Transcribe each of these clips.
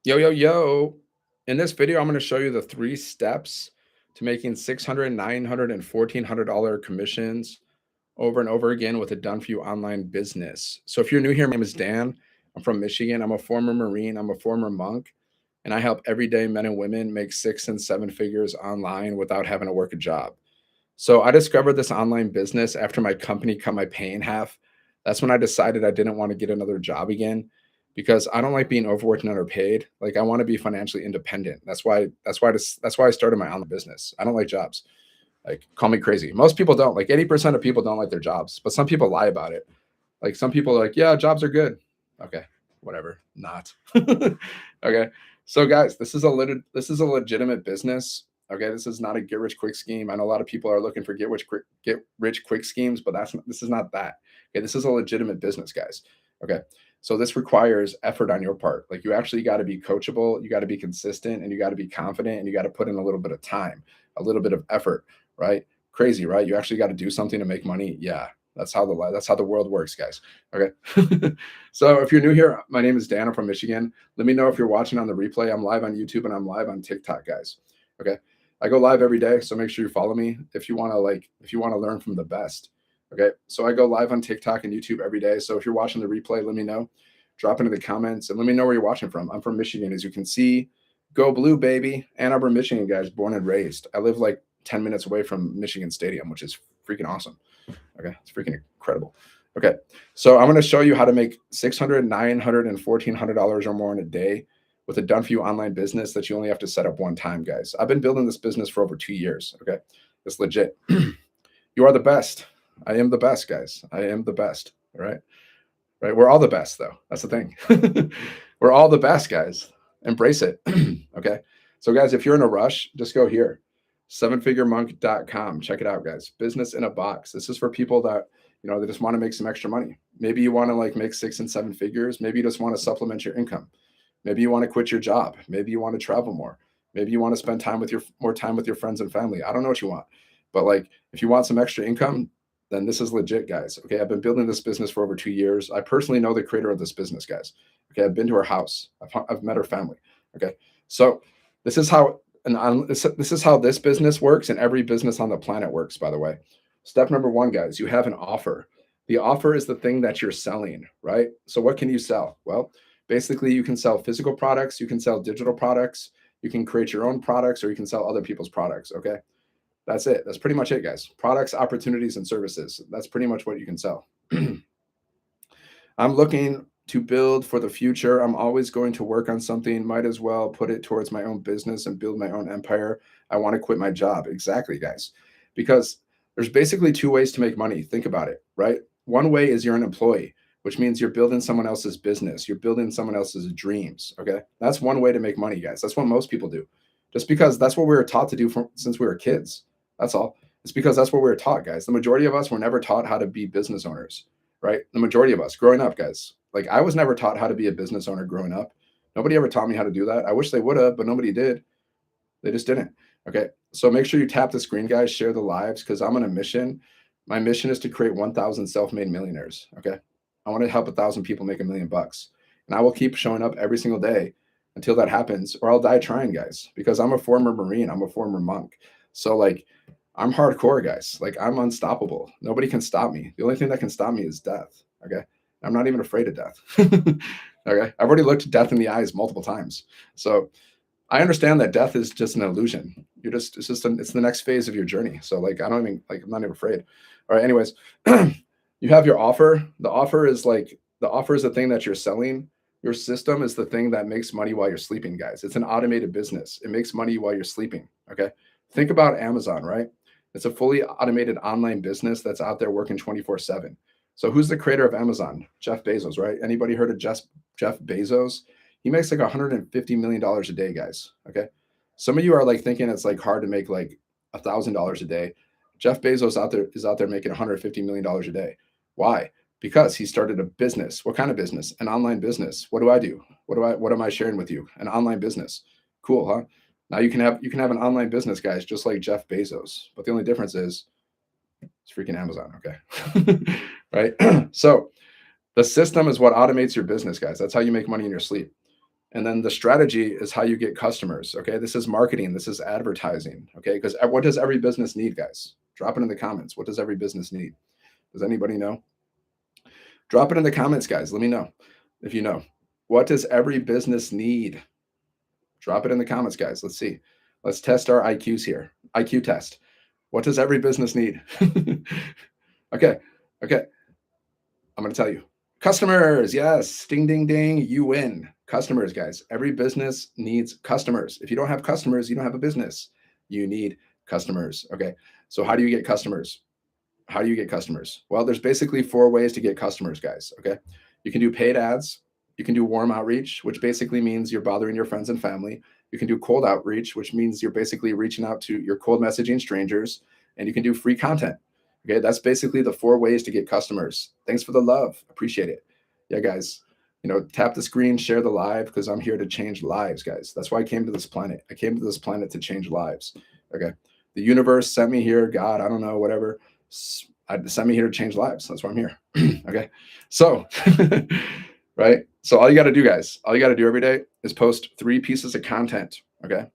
Yo, yo, yo. In this video, I'm going to show you the 3 steps to making $600, $900, and $1,400 commissions over and over again with a done for you online business. So if you're new here, my name is Dan. I'm from Michigan. I'm a former Marine. I'm a former monk. And I help everyday men and women make 6 and 7 figures online without having to work a job. So I discovered this online business after my company cut my pay in half. That's when I decided I didn't want to get another job again because I don't like being overworked and underpaid. Like I want to be financially independent. That's why I started my online business. I don't like jobs. Like call me crazy. Most people don't. Like 80% of people don't like their jobs, but some people lie about it. Like some people are like, yeah, jobs are good. Okay, whatever. Not. Okay. So guys, this is a legitimate business. Okay, this is not a get rich quick scheme. I know a lot of people are looking for get rich quick schemes, but this is not that. Okay, this is a legitimate business, guys. Okay. So this requires effort on your part. Like you actually got to be coachable, you got to be consistent, and you got to be confident, and you got to put in a little bit of time, a little bit of effort, right? Crazy, right? You actually got to do something to make money. Yeah, that's how the world works, guys. Okay. So if you're new here, my name is Dan. I'm from Michigan. Let me know if you're watching on the replay. I'm live on YouTube and I'm live on TikTok, guys. Okay. I go live every day, so make sure you follow me if you want to learn from the best. Okay. So I go live on TikTok and YouTube every day. So if you're watching the replay, let me know. Drop into the comments and let me know where you're watching from. I'm from Michigan, as you can see. Go blue, baby. Ann Arbor, Michigan, guys, born and raised. I live like 10 minutes away from Michigan Stadium, which is freaking awesome. Okay, it's freaking incredible. Okay, so I'm going to show you how to make $600, $900, and $1,400 or more in a day with a done for you online business that you only have to set up one time, guys. I've been building this business for over 2 years. Okay, it's legit. You are the best. I am the best, guys. I am the best. All right, right. We're all the best, though. That's the thing. We're all the best, guys. Embrace it. Okay. So, guys, if you're in a rush, just go here. Sevenfiguremonk.com. Check it out, guys. Business in a box. This is for people that, they just want to make some extra money. Maybe you want to like make 6 and 7 figures. Maybe you just want to supplement your income. Maybe you want to quit your job. Maybe you want to travel more. Maybe you want to spend more time with your friends and family. I don't know what you want. But like if you want some extra income, then this is legit, guys. Okay. I've been building this business for over 2 years. I personally know the creator of this business, guys. Okay. I've been to her house. I've met her family. Okay. So this is how this is how this business works, and every business on the planet works, by the way. Step number one, guys, you have an offer. The offer is the thing that you're selling, right? So what can you sell? Well, basically you can sell physical products, you can sell digital products, you can create your own products, or you can sell other people's products. Okay. That's it. That's pretty much it, guys. Products, opportunities, and services. That's pretty much what you can sell. I'm looking to build for the future. I'm always going to work on something. Might as well put it towards my own business and build my own empire. I want to quit my job. Exactly, guys. Because there's basically 2 ways to make money. Think about it, right? One way is you're an employee, which means you're building someone else's business. You're building someone else's dreams. Okay. That's one way to make money, guys. That's what most people do. Just because that's what we were taught to do since we were kids. That's all. It's because that's what we were taught, guys. The majority of us were never taught how to be business owners, right? The majority of us growing up, guys. Like I was never taught how to be a business owner growing up. Nobody ever taught me how to do that. I wish they would have, but nobody did. They just didn't. Okay. So make sure you tap the screen, guys, share the lives because I'm on a mission. My mission is to create 1,000 self-made millionaires. Okay. I want to help 1,000 people make $1,000,000. And I will keep showing up every single day until that happens, or I'll die trying, guys, because I'm a former Marine. I'm a former monk. So like I'm hardcore, guys. Like I'm unstoppable. Nobody can stop me. The only thing that can stop me is death. Okay. I'm not even afraid of death. Okay. I've already looked death in the eyes multiple times. So I understand that death is just an illusion. It's the next phase of your journey. So like, I don't even like, I'm not even afraid. All right. Anyways, you have your offer. The offer is the thing that you're selling. Your system is the thing that makes money while you're sleeping, guys. It's an automated business. It makes money while you're sleeping. Okay. Think about Amazon, right? It's a fully automated online business that's out there working 24/7. So who's the creator of Amazon? Jeff Bezos, right? Anybody heard of Jeff Bezos? He makes like $150 million a day, guys. Okay. Some of you are like thinking it's like hard to make like $1,000 a day. Jeff Bezos is out there making $150 million a day. Why? Because he started a business. What kind of business? An online business. What do I do? What am I sharing with you? An online business. Cool, huh? Now you can have an online business, guys, just like Jeff Bezos. But the only difference is it's freaking Amazon. Okay. Right. So the system is what automates your business, guys. That's how you make money in your sleep. And then the strategy is how you get customers. Okay. This is marketing. This is advertising. Okay. Because what does every business need, guys? Drop it in the comments. What does every business need? Does anybody know? Drop it in the comments, guys. Let me know if you know. What does every business need? Drop it in the comments, guys. Let's see. Let's test our IQs here. IQ test. What does every business need? Okay. Okay. I'm going to tell you. Customers. Yes. Ding, ding, ding. You win. Customers, guys. Every business needs customers. If you don't have customers, you don't have a business. You need customers. Okay. So, how do you get customers? How do you get customers? Well, there's basically 4 ways to get customers, guys. Okay. You can do paid ads. You can do warm outreach, which basically means you're bothering your friends and family. You can do cold outreach, which means you're basically reaching out to your cold messaging strangers. And you can do free content. Okay. That's basically the 4 ways to get customers. Thanks for the love. Appreciate it. Yeah, guys. Tap the screen, share the live, because I'm here to change lives, guys. That's why I came to this planet. I came to this planet to change lives. Okay. The universe sent me here. God, I don't know, whatever. I sent me here to change lives. That's why I'm here. Okay. So, right. So all you got to do, guys, all you got to do every day is post 3 pieces of content. Okay.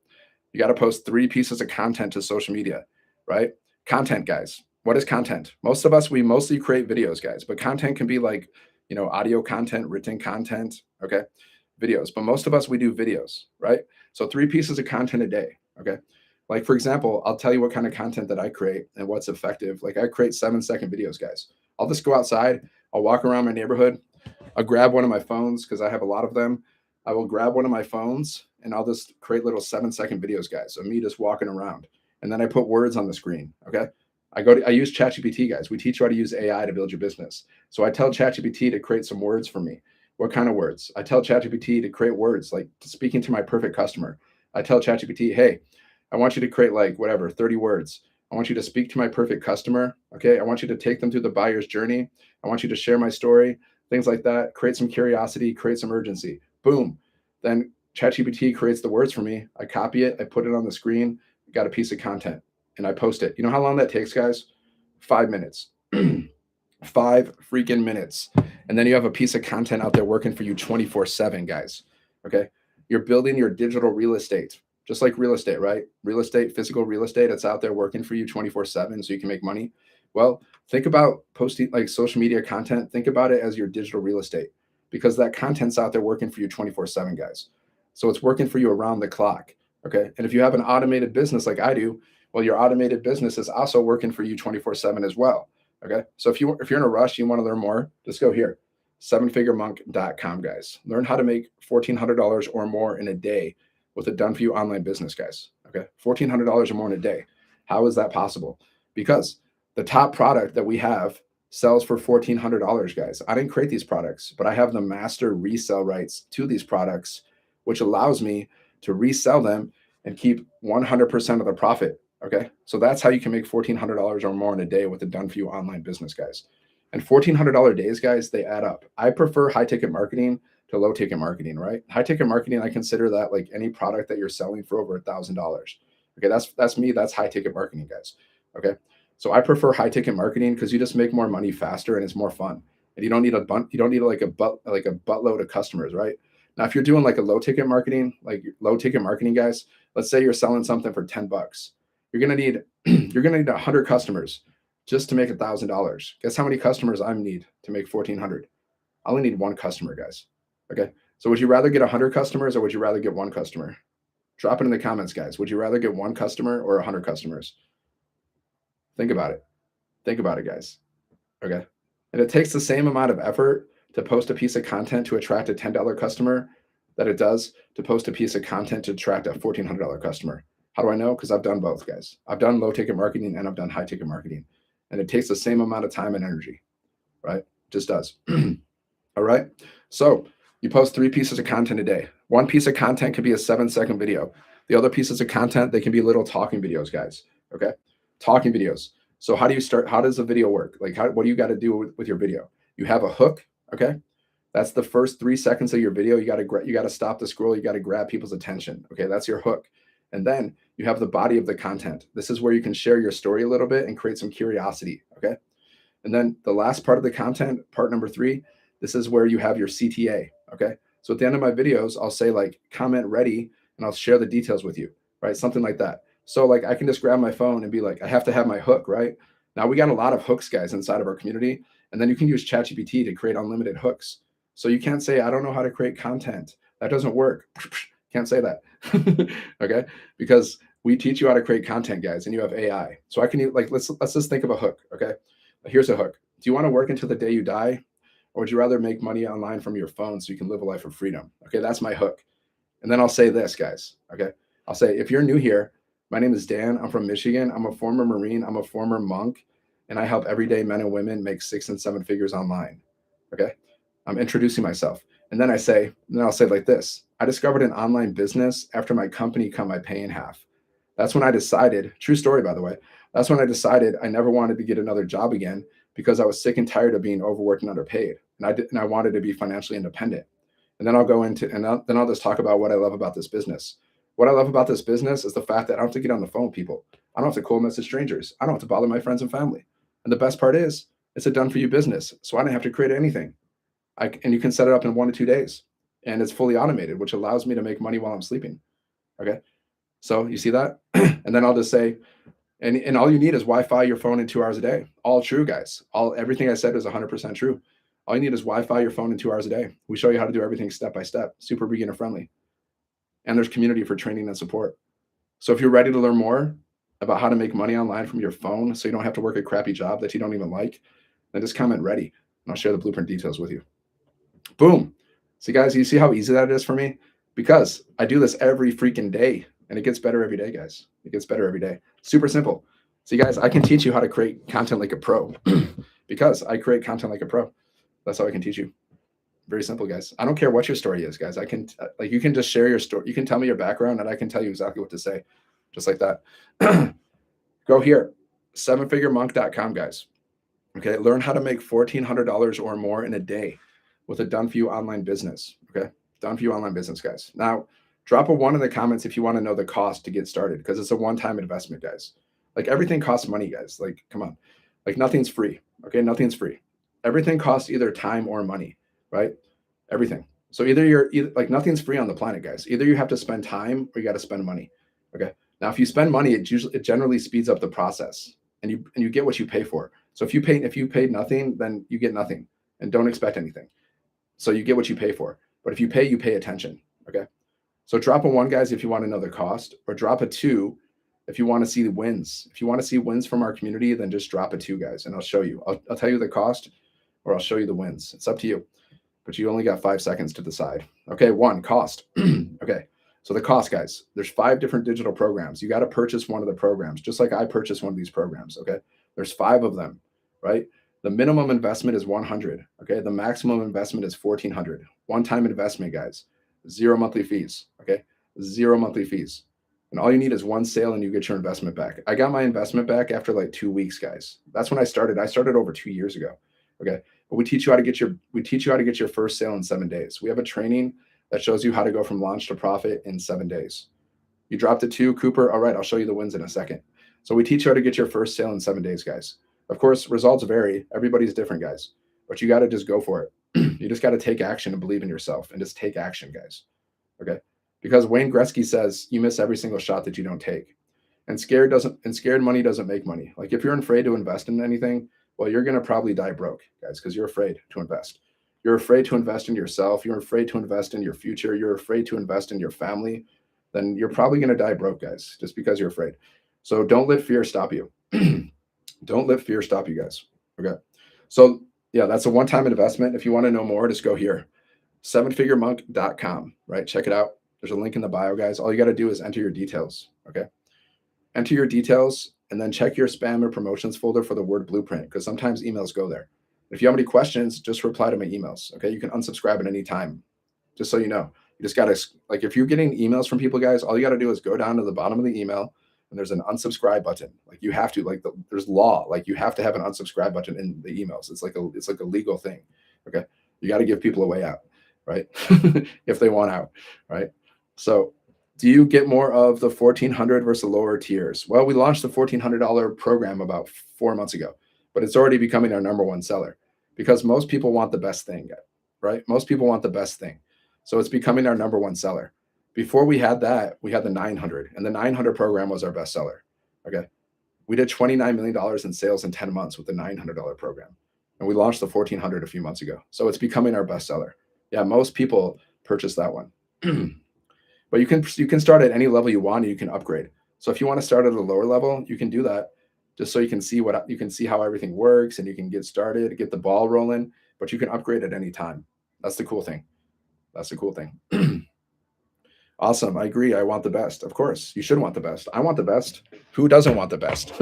You got to post 3 pieces of content to social media, right? Content, guys. What is content? Most of us, we mostly create videos, guys, but content can be like, audio content, written content. Okay. Videos, but most of us, we do videos, right? So 3 pieces of content a day. Okay. Like, for example, I'll tell you what kind of content that I create and what's effective. Like, I create 7-second videos, guys. I'll just go outside. I'll walk around my neighborhood. I'll grab one of my phones because I have a lot of them. I will grab one of my phones and I'll just create little 7-second videos, guys. So me just walking around. And then I put words on the screen. Okay. I use ChatGPT, guys. We teach you how to use AI to build your business. So I tell ChatGPT to create some words for me. What kind of words? I tell ChatGPT to create words like speaking to my perfect customer. I tell ChatGPT, hey, I want you to create like whatever, 30 words. I want you to speak to my perfect customer. Okay. I want you to take them through the buyer's journey. I want you to share my story, things like that. Create some curiosity, create some urgency. Boom. Then ChatGPT creates the words for me. I copy it. I put it on the screen. Got a piece of content and I post it. You know how long that takes, guys? 5 minutes. 5 freaking minutes. And then you have a piece of content out there working for you 24/7, guys. Okay. You're building your digital real estate. Just like real estate, right? Real estate, physical real estate, it's out there working for you 24/7 so you can make money. Well, think about posting like social media content. Think about it as your digital real estate because that content's out there working for you 24/7, guys. So it's working for you around the clock. Okay. And if you have an automated business like I do, well, your automated business is also working for you 24/7 as well. Okay. So if you're in a rush, you want to learn more, just go here. 7figuremonk.com, guys. Learn how to make $1,400 or more in a day with a done for you online business, guys. Okay. $1,400 or more in a day. How is that possible? Because the top product that we have sells for $1,400, guys. I didn't create these products, but I have the master resale rights to these products, which allows me to resell them and keep 100% of the profit. Okay. So that's how you can make $1,400 or more in a day with a done for you online business, guys. And $1,400 days, guys, they add up. I prefer high ticket marketing to low ticket marketing, right? High ticket marketing, I consider that like any product that you're selling for over $1,000. Okay, that's me. That's high ticket marketing, guys. Okay, so I prefer high ticket marketing because you just make more money faster and it's more fun, and you don't need like a buttload of customers, right? Now, if you're doing like a low ticket marketing, guys, let's say you're selling something for $10, you're gonna need 100 customers just to make $1,000. Guess how many customers I need to make 1,400? I only need 1 customer, guys. Okay. So would you rather get 100 customers or would you rather get 1 customer? Drop it in the comments, guys. Would you rather get 1 customer or 100 customers? Think about it. Think about it, guys. Okay. And it takes the same amount of effort to post a piece of content to attract a $10 customer that it does to post a piece of content to attract a $1,400 customer. How do I know? Because I've done both, guys. I've done low ticket marketing and I've done high ticket marketing. And it takes the same amount of time and energy, right? It just does. All right. So you post 3 pieces of content a day. 1 piece of content can be a 7-second video. The other pieces of content, they can be little talking videos, guys. Okay. Talking videos. So how do you start? How does a video work? Like, what do you got to do with your video? You have a hook. Okay. That's the first 3 seconds of your video. You got to stop the scroll. You got to grab people's attention. Okay. That's your hook. And then you have the body of the content. This is where you can share your story a little bit and create some curiosity. Okay. And then the last part of the content, part number 3, this is where you have your CTA. Okay. So at the end of my videos, I'll say like comment ready and I'll share the details with you, right? Something like that. So like I can just grab my phone and be like, I have to have my hook, right? Now we got a lot of hooks, guys, inside of our community. And then you can use ChatGPT to create unlimited hooks. So you can't say, I don't know how to create content. That doesn't work. Can't say that. Okay. Because we teach you how to create content, guys, and you have AI. So I can like let's just think of a hook. Okay. Here's a hook. Do you want to work until the day you die? Or would you rather make money online from your phone so you can live a life of freedom? Okay, that's my hook. And then I'll say this, guys. Okay. I'll say, if you're new here, my name is Dan. I'm from Michigan. I'm a former Marine. I'm a former monk. And I help everyday men and women make 6 and 7 figures online. Okay. I'm introducing myself. And then I'll say like this: I discovered an online business after my company cut my pay in half. That's when I decided, true story, by the way, that's when I decided I never wanted to get another job again because I was sick and tired of being overworked and underpaid. And I wanted to be financially independent. And then I'll go into, then I'll just talk about what I love about this business. What I love about this business is the fact that I don't have to get on the phone with people. I don't have to cold message strangers. I don't have to bother my friends and family. And the best part is, it's a done for you business. So I don't have to create anything. And you can set it up in 1 to 2 days. And it's fully automated, which allows me to make money while I'm sleeping. Okay. So you see that? And then I'll just say, and all you need is Wi-Fi, your phone, in 2 hours a day. All true, guys. Everything I said is 100% true. All you need is Wi-Fi, your phone, in 2 hours a day. We show you how to do everything step by step, super beginner friendly. And there's community for training and support. So if you're ready to learn more about how to make money online from your phone so you don't have to work a crappy job that you don't even like, then just comment ready and I'll share the blueprint details with you. Boom. See, guys, you see how easy that is for me? Because I do this every freaking day and it gets better every day, guys. It gets better every day. Super simple. See, guys, I can teach you how to create content like a pro because I create content like a pro. That's how I can teach you. Very simple, guys. I don't care what your story is, guys. I can, like, you can just share your story. You can tell me your background and I can tell you exactly what to say, just like that. Go here, sevenfiguremonk.com, guys. Okay. Learn how to make $1,400 or more in a day with a done for you online business. Okay. Done for you online business, guys. Now, drop a 1 in the comments if you want to know the cost to get started, because it's a one-time investment, guys. Like, everything costs money, guys. Like, come on. Like, nothing's free. Okay. Nothing's free. Everything costs either time or money, right? Everything. So either like, nothing's free on the planet, guys. Either you have to spend time or you got to spend money. Okay. Now, if you spend money, it generally speeds up the process, and you get what you pay for. So if you paid nothing, then you get nothing, and don't expect anything. So you get what you pay for. But if you pay attention. Okay. So drop a 1, guys, if you want to know the cost, or drop a 2 if you want to see the wins. If you want to see wins from our community, then just drop a 2, guys, and I'll show you. I'll tell you the cost, or I'll show you the wins. It's up to you, but you only got 5 seconds to decide. Okay. 1, cost. Okay. So the cost, guys, there's 5 different digital programs. You got to purchase one of the programs, just like I purchased one of these programs. Okay. There's 5 of them, right? The minimum investment is 100. Okay. The maximum investment is 1,400. One-time investment, guys. 0 monthly fees. Okay. 0 monthly fees. And all you need is 1 sale and you get your investment back. I got my investment back after like 2 weeks, guys. That's when I started. I started over 2 years ago. Okay. But we teach you how to get your first sale in 7 days. We have a training that shows you how to go from launch to profit in 7 days. You dropped a 2, Cooper. All right. I'll show you the wins in a second. So we teach you how to get your first sale in 7 days, guys. Of course, results vary. Everybody's different, guys. But you got to just go for it. You just got to take action and believe in yourself and just take action, guys. Okay. Because Wayne Gretzky says you miss every single shot that you don't take. And scared money doesn't make money. Like, if you're afraid to invest in anything, well, you're going to probably die broke, guys, because you're afraid to invest. You're afraid to invest in yourself. You're afraid to invest in your future. You're afraid to invest in your family. Then you're probably going to die broke, guys, just because you're afraid. So don't let fear stop you. Don't let fear stop you, guys. Okay. So yeah, that's a one-time investment. If you want to know more, just go here, sevenfiguremonk.com, right? Check it out. There's a link in the bio, guys. All you got to do is enter your details. Okay. Enter your details and then check your spam or promotions folder for the word blueprint, because sometimes emails go there. If you have any questions, just reply to my emails. Okay. You can unsubscribe at any time, just so you know. You just got to, like, if you're getting emails from people, guys, all you got to do is go down to the bottom of the email and there's an unsubscribe button. Like, you have to, like, there's law, like, you have to have an unsubscribe button in the emails. It's like a legal thing. Okay. You got to give people a way out, right? If they want out, right? So do you get more of the 1,400 versus the lower tiers? Well, we launched the $1,400 program about 4 months ago, but it's already becoming our #1 seller because most people want the best thing, right? Most people want the best thing. So it's becoming our number one seller. Before we had that, we had the 900, and the 900 program was our best seller. Okay. We did $29 million in sales in 10 months with the $900 program. And we launched the 1400 a few months ago. So it's becoming our best seller. Yeah, most people purchase that one. But you can start at any level you want and you can upgrade. So if you want to start at a lower level, you can do that just so you can see how everything works and you can get started, get the ball rolling, but you can upgrade at any time. That's the cool thing. That's the cool thing. Awesome. I agree. I want the best. Of course, you should want the best. I want the best. Who doesn't want the best?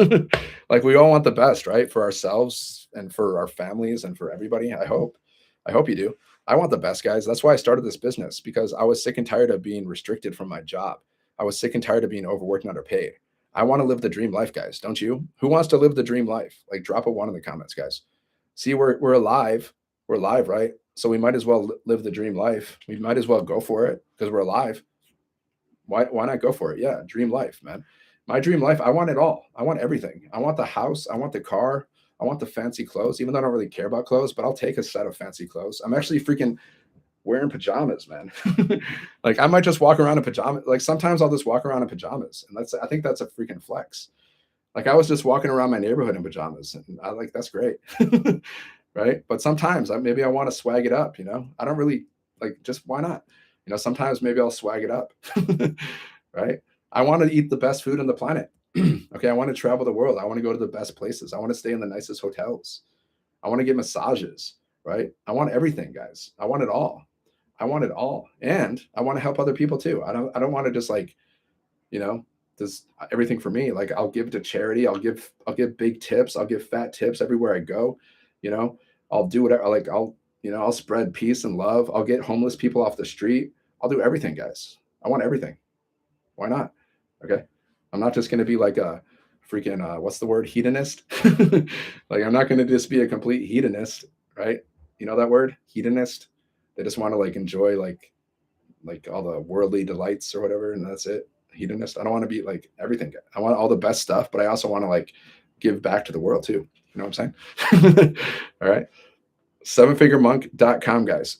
Like we all want the best, right? For ourselves and for our families and for everybody. I hope. I hope you do. I want the best, guys. That's why I started this business because I was sick and tired of being restricted from my job. I was sick and tired of being overworked and underpaid. I want to live the dream life, guys. Don't you? Who wants to live the dream life? Like drop a one in the comments, guys. See, we're alive. We're alive, right? So we might as well live the dream life. We might as well go for it because we're alive. Why not go for it? Yeah, dream life, man. My dream life, I want it all. I want everything. I want the house, I want the car, I want the fancy clothes, even though I don't really care about clothes, but I'll take a set of fancy clothes. I'm actually freaking wearing pajamas, man. Like I might just walk around in pajamas. Like sometimes I'll just walk around in pajamas. And I think that's a freaking flex. Like I was just walking around my neighborhood in pajamas and I like that's great. Right? But sometimes maybe I want to swag it up, you know? I don't really like just why not? You know, sometimes maybe I'll swag it up. Right? I want to eat the best food on the planet. Okay, I want to travel the world. I want to go to the best places. I want to stay in the nicest hotels. I want to get massages, right? I want everything, guys. I want it all. I want it all. And I want to help other people too. I don't want to just like, you know, this everything for me. Like I'll give to charity. I'll give big tips. I'll give fat tips everywhere I go. You know, I'll do whatever like I'll spread peace and love. I'll get homeless people off the street. I'll do everything, guys. I want everything. Why not? Okay. I'm not just going to be like a freaking, what's the word? Hedonist. Like, I'm not going to just be a complete hedonist, right? You know that word? Hedonist. They just want to like enjoy like all the worldly delights or whatever. And that's it. Hedonist. I don't want to be like everything. I want all the best stuff, but I also want to like give back to the world too. You know what I'm saying? All right. Sevenfiguremonk.com, guys.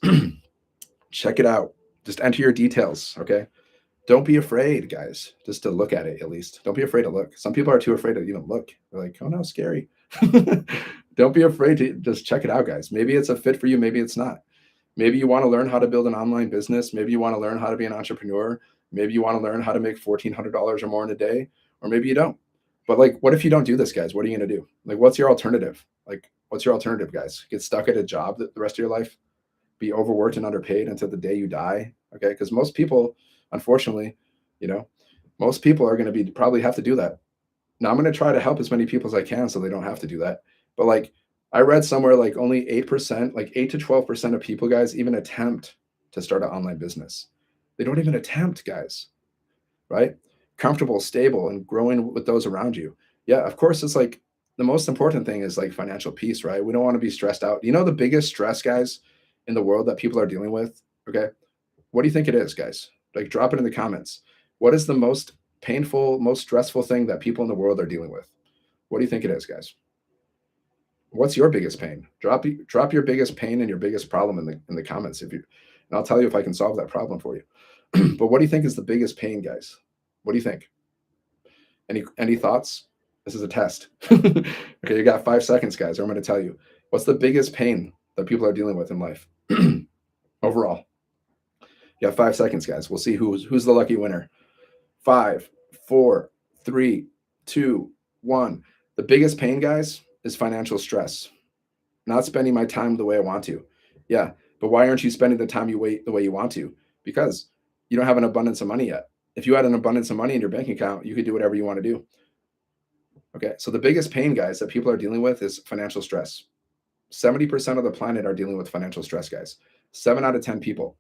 Check it out. Just enter your details. Okay. Don't be afraid, guys, just to look at it at least. Don't be afraid to look. Some people are too afraid to even look. They're like, oh no, scary. Don't be afraid to just check it out, guys. Maybe it's a fit for you, maybe it's not. Maybe you want to learn how to build an online business. Maybe you want to learn how to be an entrepreneur. Maybe you want to learn how to make $1,400 or more in a day, or maybe you don't. But like, what if you don't do this, guys? What are you going to do? Like, what's your alternative? Like, what's your alternative, guys? Get stuck at a job the rest of your life? Be overworked and underpaid until the day you die? Okay. Because most people, unfortunately, you know, most people are going to be probably have to do that. Now I'm going to try to help as many people as I can so they don't have to do that. But like I read somewhere like only 8%, like 8 to 12% of people, guys, even attempt to start an online business. They don't even attempt, guys, right? Comfortable, stable, and growing with those around you. Yeah, of course, it's like the most important thing is like financial peace, right? We don't want to be stressed out. You know, the biggest stress, guys, in the world that people are dealing with, okay? What do you think it is, guys? Like, drop it in the comments. What is the most painful, most stressful thing that people in the world are dealing with? What do you think it is, guys? What's your biggest pain? Drop your biggest pain and your biggest problem in the comments if you, and I'll tell you if I can solve that problem for you. But what do you think is the biggest pain, guys? What do you think? Any thoughts? This is a test. Okay, you got 5 seconds, guys. I'm going to tell you what's the biggest pain that people are dealing with in life overall. You have 5 seconds, guys. We'll see who's the lucky winner. 5, 4, 3, 2, 1. The biggest pain, guys, is financial stress. Not spending my time the way I want to. Yeah, but why aren't you spending the time the way you want to? Because you don't have an abundance of money yet. If you had an abundance of money in your bank account, you could do whatever you want to do. Okay, so the biggest pain, guys, that people are dealing with is financial stress. 70% of the planet are dealing with financial stress, guys. 7 out of 10 people.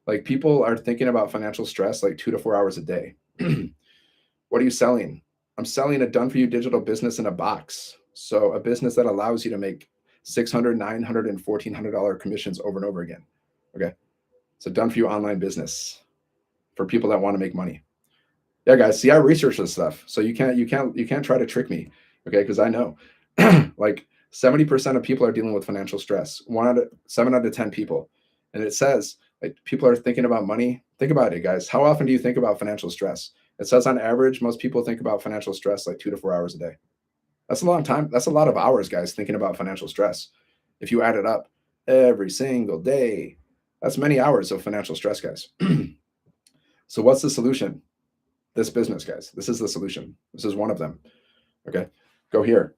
Like people are thinking about financial stress like 2 to 4 hours a day. What are you selling? I'm selling a done for you digital business in a box. So a business that allows you to make $600, $900, and $1,400 commissions over and over again. Okay. So done for you online business for people that want to make money. Yeah, guys. See, I research this stuff. So you can't try to trick me. Okay. Because I know like 70% of people are dealing with financial stress. 7 out of 10 people. And it says Like people are thinking about money. Think about it, guys. How often do you think about financial stress? It says on average, most people think about financial stress like 2 to 4 hours a day. That's a long time. That's a lot of hours, guys, thinking about financial stress. If you add it up every single day, that's many hours of financial stress, guys. So, what's the solution? This business, guys. This is the solution. This is one of them. Okay. Go here.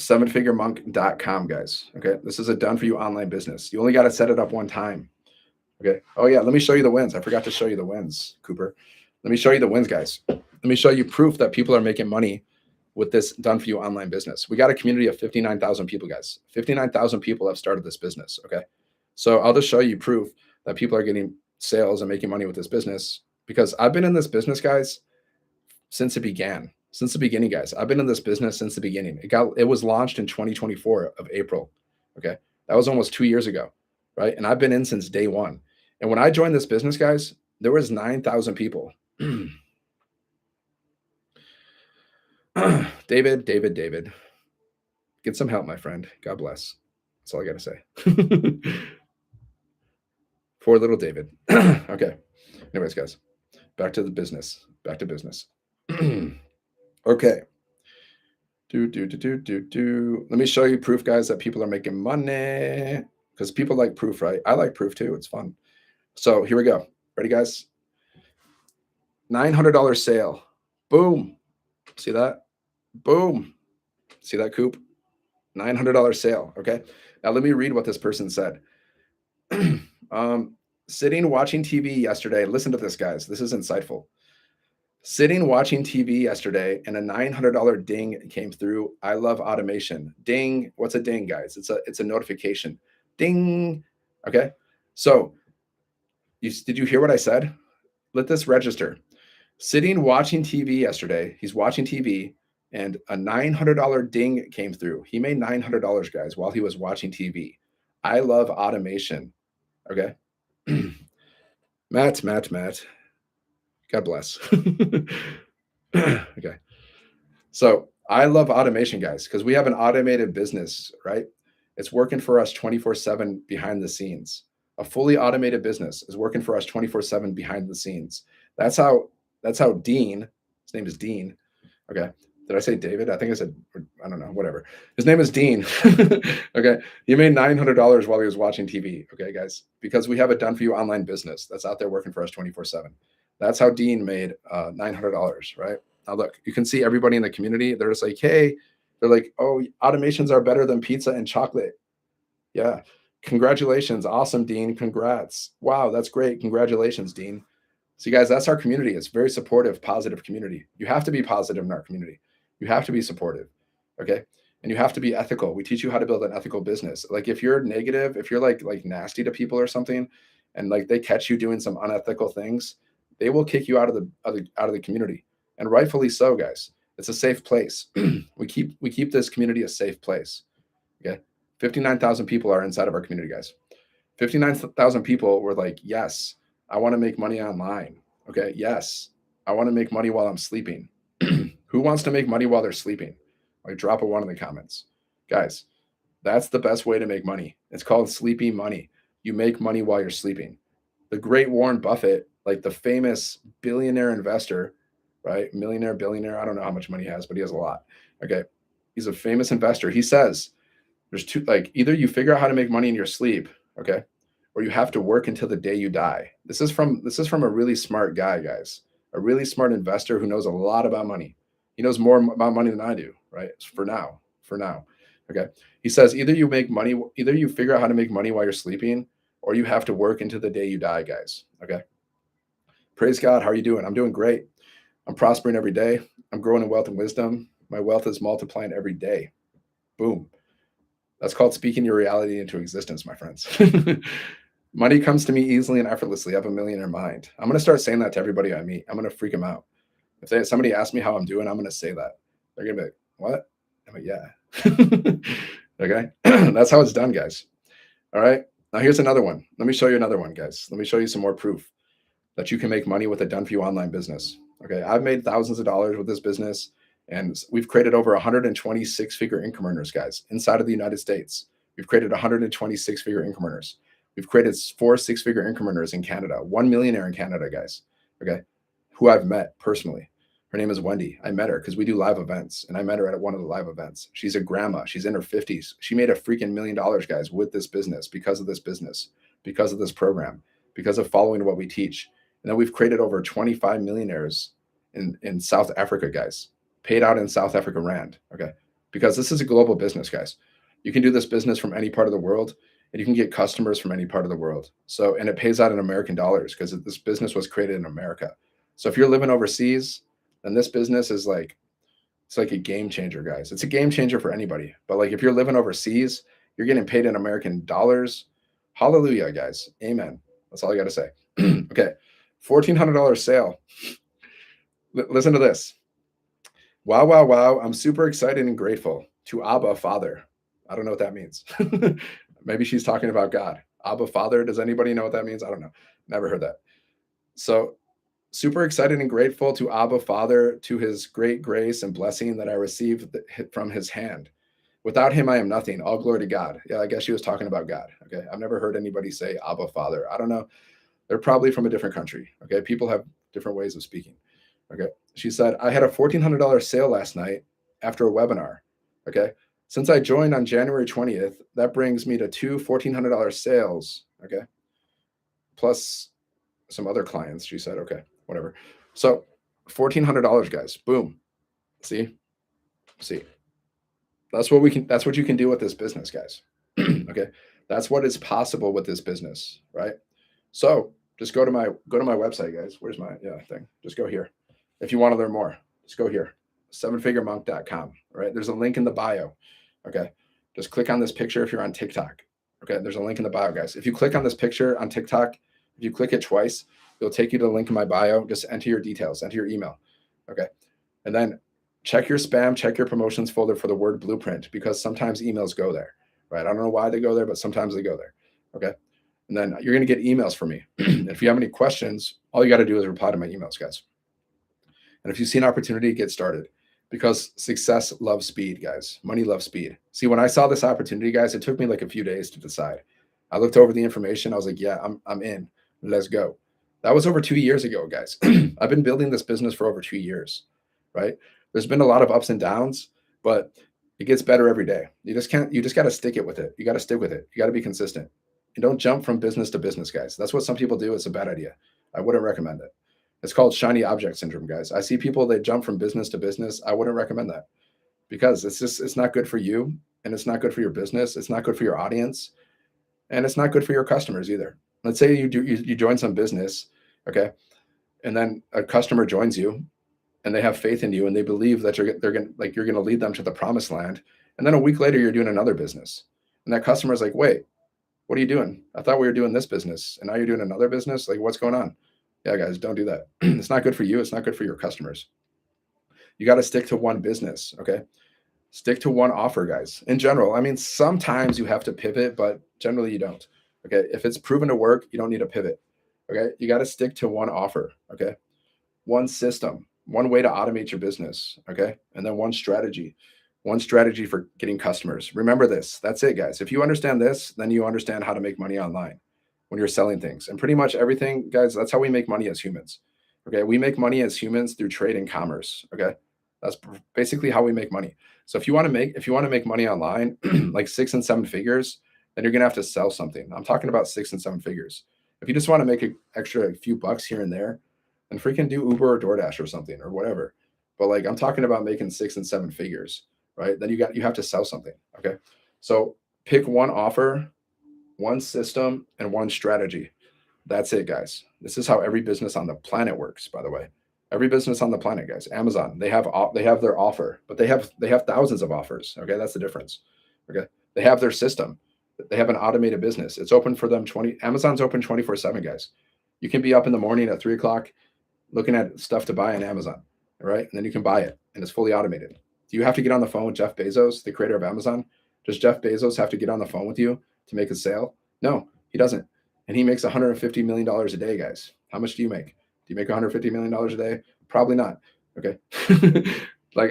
Sevenfiguremonk.com, guys. Okay. This is a done for you online business. You only got to set it up one time. Okay. Oh, yeah. Let me show you the wins. I forgot to show you the wins, Cooper. Let me show you the wins, guys. Let me show you proof that people are making money with this done for you online business. We got a community of 59,000 people, guys. 59,000 people have started this business. Okay. So I'll just show you proof that people are getting sales and making money with this business because I've been in this business, guys, since it began. Since the beginning, guys. I've been in this business since the beginning. It was launched in 2024 of April. Okay. That was almost 2 years ago. Right. And I've been in since day one. And when I joined this business, guys, there was 9,000 people. David, get some help, my friend. God bless. That's all I got to say. For little David. Okay. Anyways, guys, back to the business. Back to business. Okay. Let me show you proof, guys, that people are making money because people like proof, right? I like proof too. It's fun. So here we go. Ready, guys? $900 sale. Boom. See that? Boom. See that, Coop? $900 sale. Okay. Now let me read what this person said. Sitting watching TV yesterday. Listen to this, guys. This is insightful. Sitting watching TV yesterday and a $900 ding came through. I love automation. Ding. What's a ding, guys? It's a notification. Ding. Okay. So did you hear what I said? Let this register. Sitting watching TV yesterday. He's watching TV and a $900 ding came through. He made $900, guys, while he was watching TV. I love automation. Okay. Matt. God bless. Okay. So I love automation, guys, because we have an automated business, right? It's working for us 24/7 behind the scenes. A fully automated business is working for us 24/7 behind the scenes. That's how Dean, his name is Dean. Okay. Did I say David? I think I said, I don't know, whatever. His name is Dean. Okay. He made $900 while he was watching TV. Okay, guys, because we have a done for you online business that's out there working for us 24/7. That's how Dean made $900, right? Now, look, you can see everybody in the community. They're just like, hey, they're like, oh, automations are better than pizza and chocolate. Yeah. Congratulations. Awesome, Dean. Congrats. Wow, that's great. Congratulations, Dean. See, guys, that's our community. It's very supportive, positive community. You have to be positive in our community. You have to be supportive. Okay. And you have to be ethical. We teach you how to build an ethical business. Like if you're negative, if you're like nasty to people or something, and like they catch you doing some unethical things, they will kick you out of the community. And rightfully so, guys. It's a safe place. we keep this community a safe place. Okay. 59,000 people are inside of our community, guys. 59,000 people were like, yes, I want to make money online. Okay. Yes. I want to make money while I'm sleeping. Who wants to make money while they're sleeping? Like drop a one in the comments. Guys, that's the best way to make money. It's called sleepy money. You make money while you're sleeping. The great Warren Buffett, like the famous billionaire investor, right? Millionaire, billionaire. I don't know how much money he has, but he has a lot. Okay. He's a famous investor. He says there's two, like either you figure out how to make money in your sleep, okay, or you have to work until the day you die. This is from a really smart guy, guys. A really smart investor who knows a lot about money. He knows more about money than I do, right? For now. Okay. He says either you figure out how to make money while you're sleeping, or you have to work into the day you die, guys. Okay. Praise God. How are you doing? I'm doing great. I'm prospering every day. I'm growing in wealth and wisdom. My wealth is multiplying every day. Boom. That's called speaking your reality into existence, my friends. Money comes to me easily and effortlessly. I have a millionaire mind. I'm going to start saying that to everybody I meet. I'm going to freak them out. If somebody asks me how I'm doing, I'm going to say that. They're going to be like, what? I'm like, yeah. Okay. That's how it's done, guys. All right. Now here's another one. Let me show you another one, guys. Let me show you some more proof that you can make money with a done for you online business. Okay. I've made thousands of dollars with this business, and we've created over 126 figure income earners, guys, inside of the United States. We've created 126 figure income earners. We've created 4 6-figure income earners in Canada, 1 millionaire in Canada, guys. Okay, who I've met personally. Her name is Wendy. I met her because we do live events, and I met her at one of the live events. She's a grandma. She's in her 50s. She made a freaking $1 million, guys, with this business, because of this business, because of this program, because of following what we teach. And then we've created over 25 millionaires in South Africa, guys, paid out in South Africa rand. Okay, because this is a global business, guys. You can do this business from any part of the world, and you can get customers from any part of the world. So, and it pays out in American dollars because this business was created in America. So if you're living overseas, then this business is like, it's like a game changer, guys. It's a game changer for anybody. But like if you're living overseas, you're getting paid in American dollars. Hallelujah, guys. Amen. That's all I got to say. Okay. $1,400 sale. Listen to this. Wow, wow, wow. I'm super excited and grateful to Abba Father. I don't know what that means. Maybe she's talking about God. Abba Father. Does anybody know what that means? I don't know. Never heard that. So super excited and grateful to Abba Father, to his great grace and blessing that I received from his hand. Without him, I am nothing. All glory to God. Yeah, I guess she was talking about God. Okay. I've never heard anybody say Abba Father. I don't know. They're probably from a different country. Okay. People have different ways of speaking. Okay. She said, I had a $1,400 sale last night after a webinar. Okay. Since I joined on January 20th, that brings me to two $1,400 sales. Okay. Plus some other clients. She said, okay, whatever. So $1,400, guys. Boom. See? That's what you can do with this business, guys. Okay. That's what is possible with this business, right? So just go to my website, guys. Where's my thing? Just go here. If you want to learn more, just go here. 7figuremonk.com. Right. There's a link in the bio. Okay. Just click on this picture if you're on TikTok. Okay. There's a link in the bio, guys. If you click on this picture on TikTok, if you click it twice, it'll take you to the link in my bio. Just enter your details, enter your email. Okay. And then check your spam, check your promotions folder for the word blueprint, because sometimes emails go there, right? I don't know why they go there, but sometimes they go there. Okay. And then you're going to get emails from me. If you have any questions, all you got to do is reply to my emails, guys. And if you see an opportunity, get started, because success loves speed, guys. Money loves speed. See, when I saw this opportunity, guys, it took me like a few days to decide. I looked over the information. I was like, yeah, I'm in. Let's go. That was over 2 years ago, guys. I've been building this business for over 2 years, right? There's been a lot of ups and downs, but it gets better every day. You just got to stick it with it. You got to stick with it. You got to be consistent. And don't jump from business to business, guys. That's what some people do. It's a bad idea. I wouldn't recommend it. It's called shiny object syndrome, guys. I see people, they jump from business to business. I wouldn't recommend that, because it's not good for you, and it's not good for your business. It's not good for your audience, and it's not good for your customers either. Let's say you join some business, okay, and then a customer joins you, and they have faith in you, and they believe that you're going to lead them to the promised land. And then a week later, you're doing another business, and that customer's like, wait, what are you doing? I thought we were doing this business, and now you're doing another business. Like, what's going on? Yeah, guys, don't do that. It's not good for you. It's not good for your customers. You got to stick to one business. Okay. Stick to one offer, guys. In general, I mean, sometimes you have to pivot, but generally you don't. Okay. If it's proven to work, you don't need to pivot. Okay. You got to stick to one offer. Okay. One system, one way to automate your business. Okay. And then one strategy for getting customers. Remember this. That's it, guys. If you understand this, then you understand how to make money online when you're selling things. And pretty much everything, guys, that's how we make money as humans. Okay. We make money as humans through trade and commerce. Okay. That's basically how we make money. So if you want to make money online, like 6 and 7 figures, then you're going to have to sell something. I'm talking about 6 and 7 figures. If you just want to make an extra few bucks here and there, then freaking do Uber or DoorDash or something or whatever. But like, I'm talking about making 6 and 7 figures, right? Then you have to sell something. Okay. So pick one offer, one system, and one strategy. That's it, guys. This is how every business on the planet works, by the way. Every business on the planet, guys. Amazon, they have their offer, but they have thousands of offers. Okay, that's the difference. Okay, they have their system. They have an automated business. It's open for them. Amazon's open 24/7, guys. You can be up in the morning at 3 o'clock looking at stuff to buy on Amazon, all right? And then you can buy it, and it's fully automated. Do you have to get on the phone with Jeff Bezos, the creator of Amazon? Does Jeff Bezos have to get on the phone with you to make a sale? No, he doesn't. And he makes $150 million a day, guys. How much do you make? Do you make $150 million a day? Probably not. Okay. Like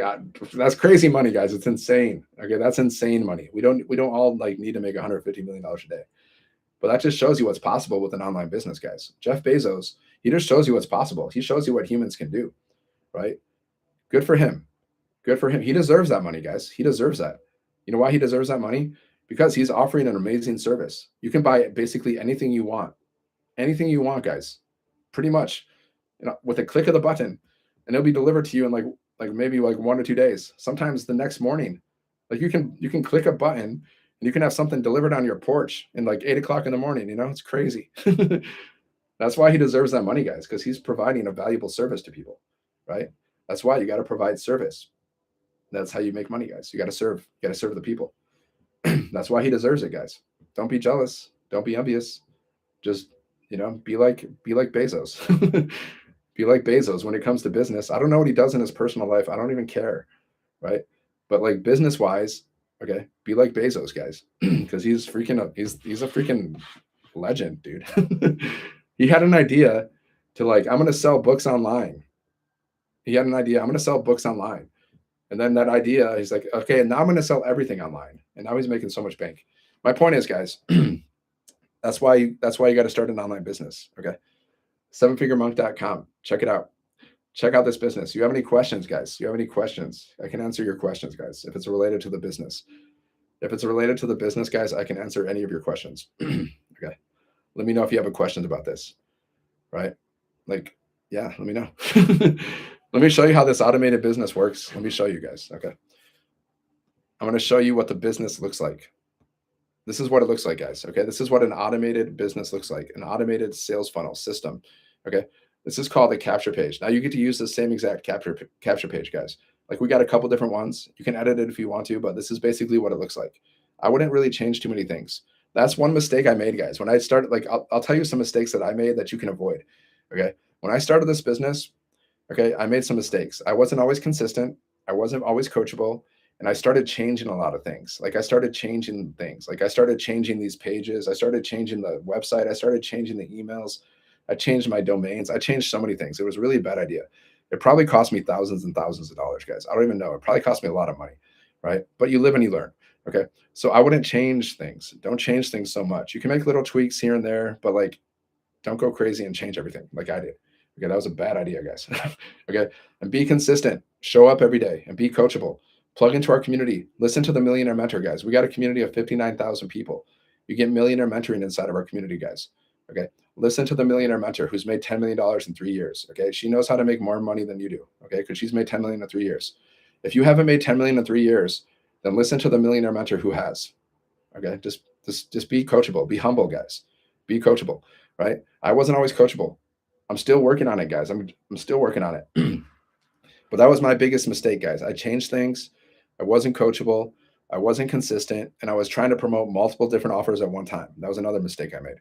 that's crazy money, guys. It's insane. Okay. That's insane money. We don't all like need to make $150 million a day. But that just shows you what's possible with an online business, guys. Jeff Bezos, he just shows you what's possible. He shows you what humans can do, right? Good for him. Good for him. He deserves that money, guys. He deserves that. You know why he deserves that money? Because he's offering an amazing service. You can buy basically anything you want. Anything you want, guys. Pretty much, with a click of the button, and it'll be delivered to you in like maybe like 1 or 2 days. Sometimes the next morning. Like you can click a button and you can have something delivered on your porch in like 8 o'clock in the morning. It's crazy. That's why he deserves that money, guys, because he's providing a valuable service to people, right? That's why you got to provide service. That's how you make money, guys. You got to serve. You got to serve the people. That's why he deserves it, guys. Don't be jealous. Don't be envious. Just be like Bezos. Be like Bezos when it comes to business. I don't know what he does in his personal life. I don't even care, right? But like business wise, okay, be like Bezos, guys, because he's a freaking legend, dude. He had an idea to like I'm gonna sell books online. He had an idea. I'm gonna sell books online. And then that idea, he's like, okay, and now I'm going to sell everything online. And now he's making so much bank. My point is, guys, that's why you got to start an online business. Okay. Sevenfiguremonk.com. Check it out. Check out this business. You have any questions, guys? You have any questions? I can answer your questions, guys, if it's related to the business. If it's related to the business, guys, I can answer any of your questions. Okay. Let me know if you have a questions about this. Right. Like, yeah, let me know. Let me show you how this automated business works. Let me show you guys. Okay. I'm going to show you what the business looks like. This is what it looks like, guys. Okay. This is what an automated business looks like, an automated sales funnel system. Okay. This is called the capture page. Now you get to use the same exact capture page, guys. Like we got a couple different ones. You can edit it if you want to, but this is basically what it looks like. I wouldn't really change too many things. That's one mistake I made, guys. When I started, like, I'll tell you some mistakes that I made that you can avoid. Okay. When I started this business, okay, I made some mistakes. I wasn't always consistent. I wasn't always coachable. And I started changing a lot of things. Like I started changing things. Like I started changing these pages. I started changing the website. I started changing the emails. I changed my domains. I changed so many things. It was really a bad idea. It probably cost me thousands and thousands of dollars, guys. I don't even know. It probably cost me a lot of money, right? But you live and you learn. Okay. So I wouldn't change things. Don't change things so much. You can make little tweaks here and there, but like don't go crazy and change everything like I did. Okay, that was a bad idea, guys. Okay, and be consistent. Show up every day and be coachable. Plug into our community. Listen to the Millionaire Mentor, guys. We got a community of 59,000 people. You get millionaire mentoring inside of our community, guys. Okay, listen to the Millionaire Mentor who's made $10 million in 3 years. Okay, she knows how to make more money than you do. Okay, because she's made 10 million in 3 years. If you haven't made 10 million in 3 years, then listen to the Millionaire Mentor who has. Okay, just be coachable. Be humble, guys. Be coachable. Right? I wasn't always coachable. I'm still working on it, guys. I'm still working on it. But that was my biggest mistake, guys. I changed things. I wasn't coachable. I wasn't consistent, and I was trying to promote multiple different offers at one time. That was another mistake I made.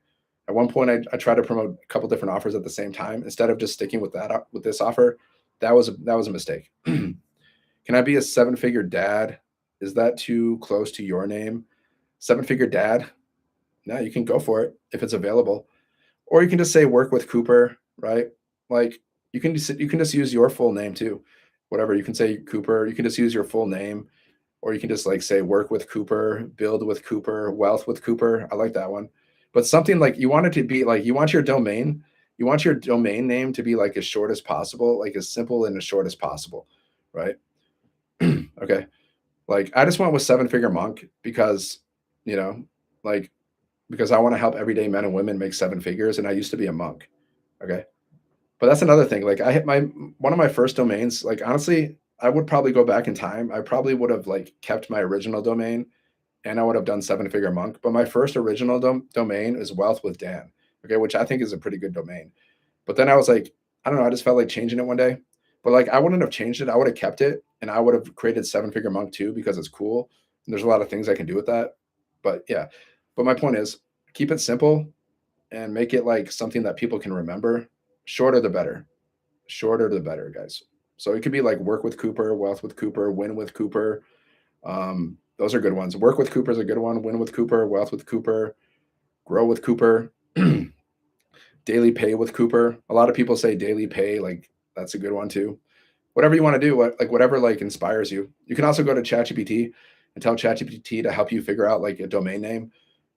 At one point, I tried to promote a couple different offers at the same time instead of just sticking with this offer. That was a mistake. Can I be a seven-figure dad? Is that too close to your name? Seven-figure dad? No, you can go for it if it's available, or you can just say work with Cooper, right? Like you can just use your full name too. Whatever, you can say Cooper, you can just use your full name, or you can just like say work with Cooper, build with Cooper, wealth with Cooper. I like that one. But something like you want it to be like you want your domain name to be like as short as possible, like as simple and as short as possible, right? Okay. Like I just went with seven figure monk because, you know, like because I want to help everyday men and women make seven figures and I used to be a monk. Okay. But that's another thing. Like I hit my one of my first domains, like honestly, I would probably go back in time. I probably would have like kept my original domain and I would have done seven figure monk. But my first original domain is wealth with Dan. Okay, which I think is a pretty good domain. But then I was like, I don't know, I just felt like changing it one day. But like I wouldn't have changed it. I would have kept it and I would have created seven figure monk too because it's cool. And there's a lot of things I can do with that. But yeah. But my point is keep it simple and make it like something that people can remember. Shorter the better. Shorter the better, guys. So it could be like work with Cooper, wealth with Cooper, win with Cooper. Those are good ones. Work with Cooper is a good one. Win with Cooper, wealth with Cooper, grow with Cooper, daily pay with Cooper. A lot of people say daily pay, like that's a good one too. Whatever you want to do, whatever like inspires you. You can also go to ChatGPT and tell ChatGPT to help you figure out like a domain name.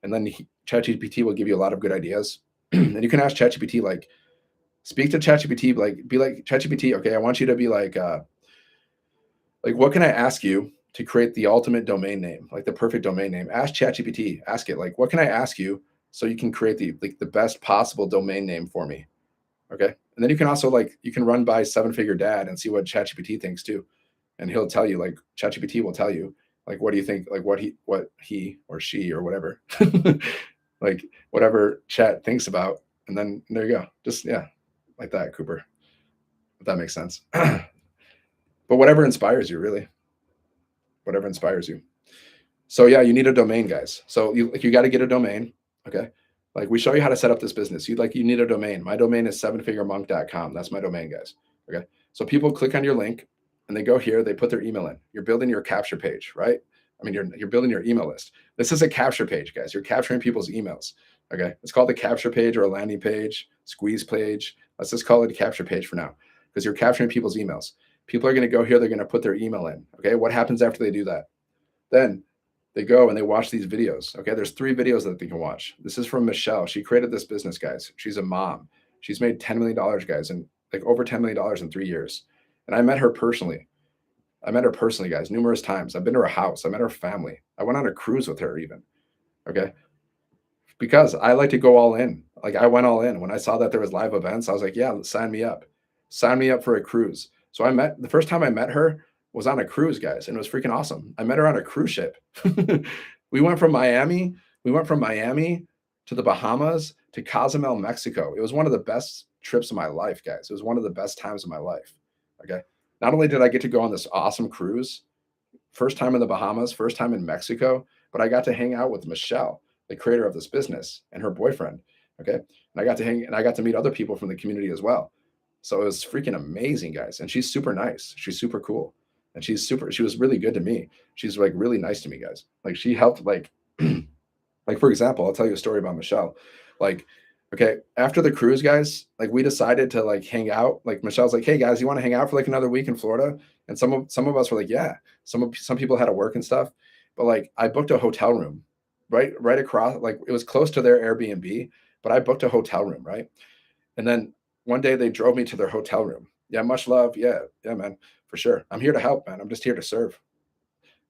and then ChatGPT will give you a lot of good ideas. And you can ask ChatGPT, like, speak to ChatGPT, like, be like, ChatGPT, okay, I want you to be like, what can I ask you to create the ultimate domain name, like the perfect domain name? Ask ChatGPT, ask it, like, what can I ask you so you can create the best possible domain name for me? Okay. And then you can also, like, you can run by Seven Figure Dad and see what ChatGPT thinks too. And he'll tell you, like, ChatGPT will tell you, like, what do you think, like, what he or she or whatever, like, whatever chat thinks about. And then there you go. Just, yeah, like that, Cooper, if that makes sense. But whatever inspires you, really, whatever inspires you. So yeah, you need a domain, guys. So you got to get a domain. Okay. Like, we show you how to set up this business. You need a domain. My domain is sevenfiguremonk.com. That's my domain, guys. Okay. So people click on your link and they go here, they put their email in. You're building your capture page, right? I mean, you're building your email list. This is a capture page, guys. You're capturing people's emails. Okay. It's called the capture page or a landing page, squeeze page. Let's just call it a capture page for now, because you're capturing people's emails. People are going to go here, they're going to put their email in. Okay. What happens after they do that? Then they go and they watch these videos. Okay, there's 3 videos that they can watch. This is from Michelle. She created this business, guys. She's a mom. She's made $10 million, guys, and like over $10 million in 3 years. And I met her personally. Guys, numerous times. I've been to her house. I met her family. I went on a cruise with her, even. Okay, because I like to go all in. Like, I went all in when I saw that there was live events. I was like, yeah, sign me up. Sign me up for a cruise. So the first time I met her was on a cruise, guys, and it was freaking awesome. I met her on a cruise ship. we went from Miami. We went from Miami to the Bahamas to Cozumel, Mexico. It was one of the best trips of my life, guys. It was one of the best times of my life. Okay. Not only did I get to go on this awesome cruise, first time in the Bahamas, first time in Mexico, but I got to hang out with Michelle, the creator of this business, and her boyfriend. Okay. And I got to meet other people from the community as well. So it was freaking amazing, guys. And she's super nice. She's super cool. And she was really good to me. She's like really nice to me, guys. Like, she helped, like, like, for example, I'll tell you a story about Michelle. Like, okay, after the cruise, guys, like, we decided to, like, hang out. Like, Michelle's like, hey guys, you want to hang out for like another week in Florida? And some of us were like, yeah. Some people had to work and stuff. But like, I booked a hotel room right across, like, it was close to their Airbnb, but I booked a hotel room, right? And then one day they drove me to their hotel room. Yeah, much love. Yeah, yeah, man, for sure. I'm here to help, man. I'm just here to serve.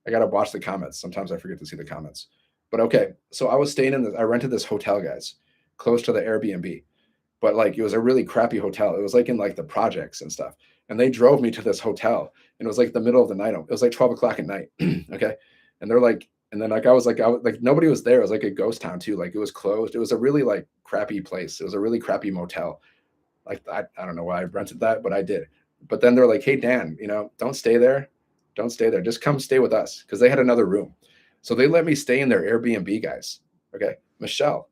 I gotta watch the comments. Sometimes I forget to see the comments. But okay, so I rented this hotel, guys, close to the Airbnb. But like, it was a really crappy hotel. It was like in like the projects and stuff. And they drove me to this hotel, and it was like the middle of the night. It was like 12 o'clock at night. Okay. And they're like, and then like I was like, nobody was there. It was like a ghost town too. Like, it was closed. It was a really like crappy place. It was a really crappy motel. Like, I don't know why I rented that, but I did. But then they're like, hey Dan, don't stay there. Don't stay there. Just come stay with us, because they had another room. So they let me stay in their Airbnb, guys. Okay. Michelle,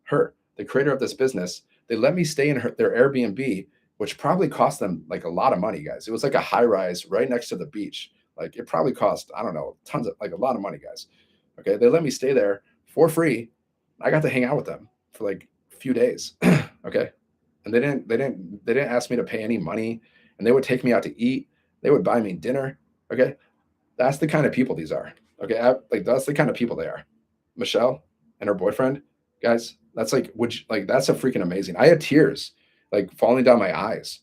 the creator of this business, they let me stay in their Airbnb, which probably cost them like a lot of money, guys. It was like a high rise right next to the beach. Like, it probably cost, I don't know, tons of, like, a lot of money, guys. Okay. They let me stay there for free. I got to hang out with them for like a few days. Okay. And they didn't ask me to pay any money, and they would take me out to eat. They would buy me dinner. Okay. That's the kind of people these are. Okay. Like, that's the kind of people they are. Michelle and her boyfriend, guys, that's like, that's a freaking amazing. I had tears like falling down my eyes.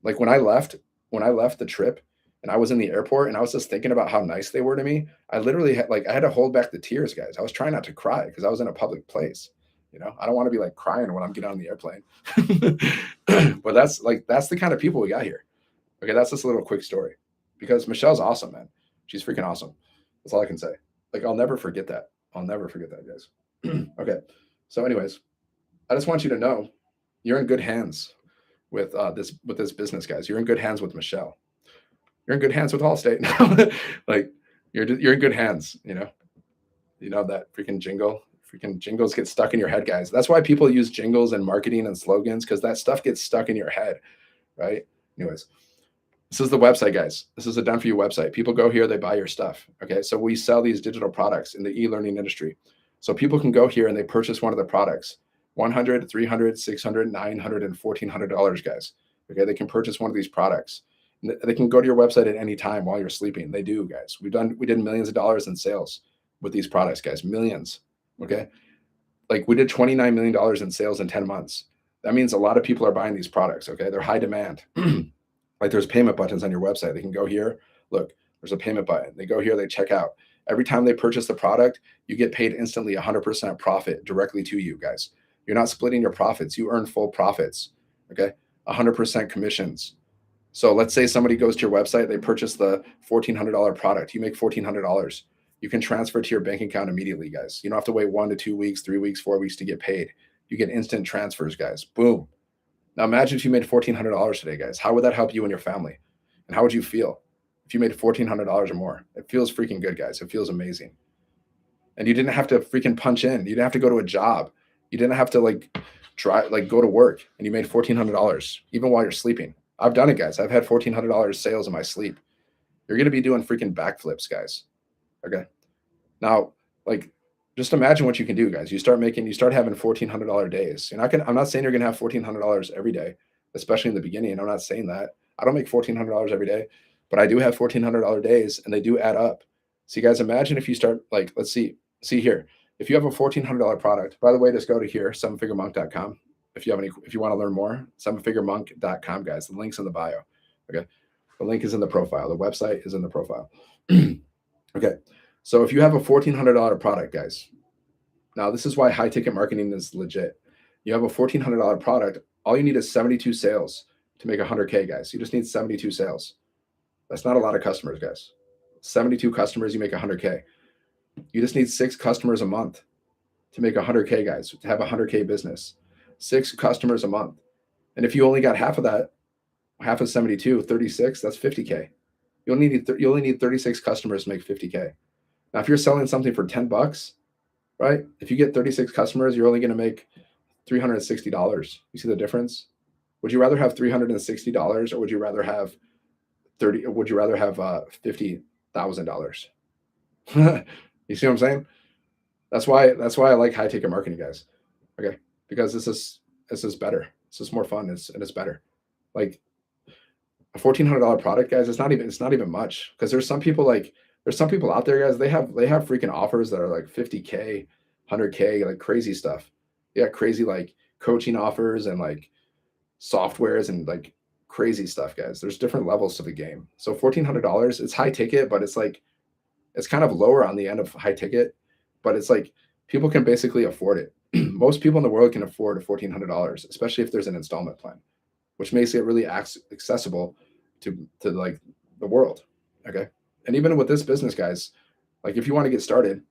Like, when I left the trip and I was in the airport and I was just thinking about how nice they were to me, I literally I had to hold back the tears, guys. I was trying not to cry because I was in a public place. I don't want to be like crying when I'm getting on the airplane. But that's the kind of people we got here. Okay, that's just a little quick story, because Michelle's awesome, man. She's freaking awesome. That's all I can say. Like, I'll never forget that. I'll never forget that, guys. Okay. So, anyways, I just want you to know you're in good hands with this business, guys. You're in good hands with Michelle. You're in good hands with Allstate. Like, you're in good hands. That freaking jingle. Freaking jingles get stuck in your head, guys. That's why people use jingles and marketing and slogans, because that stuff gets stuck in your head, right? Anyways, this is the website, guys. This is a done for you website. People go here, they buy your stuff. Okay. So we sell these digital products in the e-learning industry. So people can go here and they purchase one of the products, $100, $300, $600, $900, and $1,400, guys. Okay. They can purchase one of these products. They can go to your website at any time while you're sleeping. They do, guys. We did millions of dollars in sales with these products, guys. Millions. Okay. Like we did $29 million in sales in 10 months. That means a lot of people are buying these products. Okay. They're high demand. Like there's payment buttons on your website. They can go here. Look, there's a payment button. They go here, they check out. Every time they purchase the product, you get paid instantly 100% profit directly to you guys. You're not splitting your profits. You earn full profits. Okay. 100% commissions. So let's say somebody goes to your website, they purchase the $1,400 product. You make $1,400. You can transfer to your bank account immediately, guys. You don't have to wait 1 to 2 weeks, 3 weeks, 4 weeks to get paid. You get instant transfers, guys. Boom. Now imagine if you made $1,400 today, guys. How would that help you and your family? And how would you feel if you made $1,400 or more? It feels freaking good, guys. It feels amazing. And you didn't have to freaking punch in. You didn't have to go to a job. You didn't have to go to work, and you made $1,400 even while you're sleeping. I've done it, guys. I've had $1,400 sales in my sleep. You're gonna be doing freaking backflips, guys. Okay. Now, like, just imagine what you can do, guys. You start having $1,400 days. I'm not saying you're gonna have $1,400 every day, especially in the beginning. I'm not saying that. I don't make $1,400 every day, but I do have $1,400 days, and they do add up. So, you guys, imagine if you start like, let's see here. If you have a $1,400 product, by the way, just go to here, sevenfiguremonk.com. If you want to learn more, sevenfiguremonk.com, guys. The link's in the bio. Okay. The link is in the profile. The website is in the profile. Okay. So if you have a $1,400 product, guys, now this is why high ticket marketing is legit. You have a $1,400 product. All you need is 72 sales to make 100K, guys. You just need 72 sales. That's not a lot of customers, guys. 72 customers, you make 100K. You just need 6 customers a month to make 100K, guys, to have a 100K business. 6 customers a month. And if you only got half of that, half of 72, 36, that's 50K. You only need 36 customers to make 50K. Now, if you're selling something for $10, right? If you get 36 customers, you're only going to make $360. You see the difference? Would you rather have $360 or would you rather have $50,000? You see what I'm saying? That's why I like high ticket marketing, guys. Okay, because this is better. This is more fun. It's better. Like a $1,400 product, guys. It's not even much, because there's some people out there, guys. They have freaking offers that are like 50K, 100K, like crazy stuff. Yeah, crazy like coaching offers and like softwares and like crazy stuff, guys. There's different levels to the game. So $1,400, it's high ticket, but it's kind of lower on the end of high ticket, but it's like people can basically afford it. Most people in the world can afford $1,400, especially if there's an installment plan, which makes it really accessible to like the world. Okay. And even with this business, guys, like if you want to get started,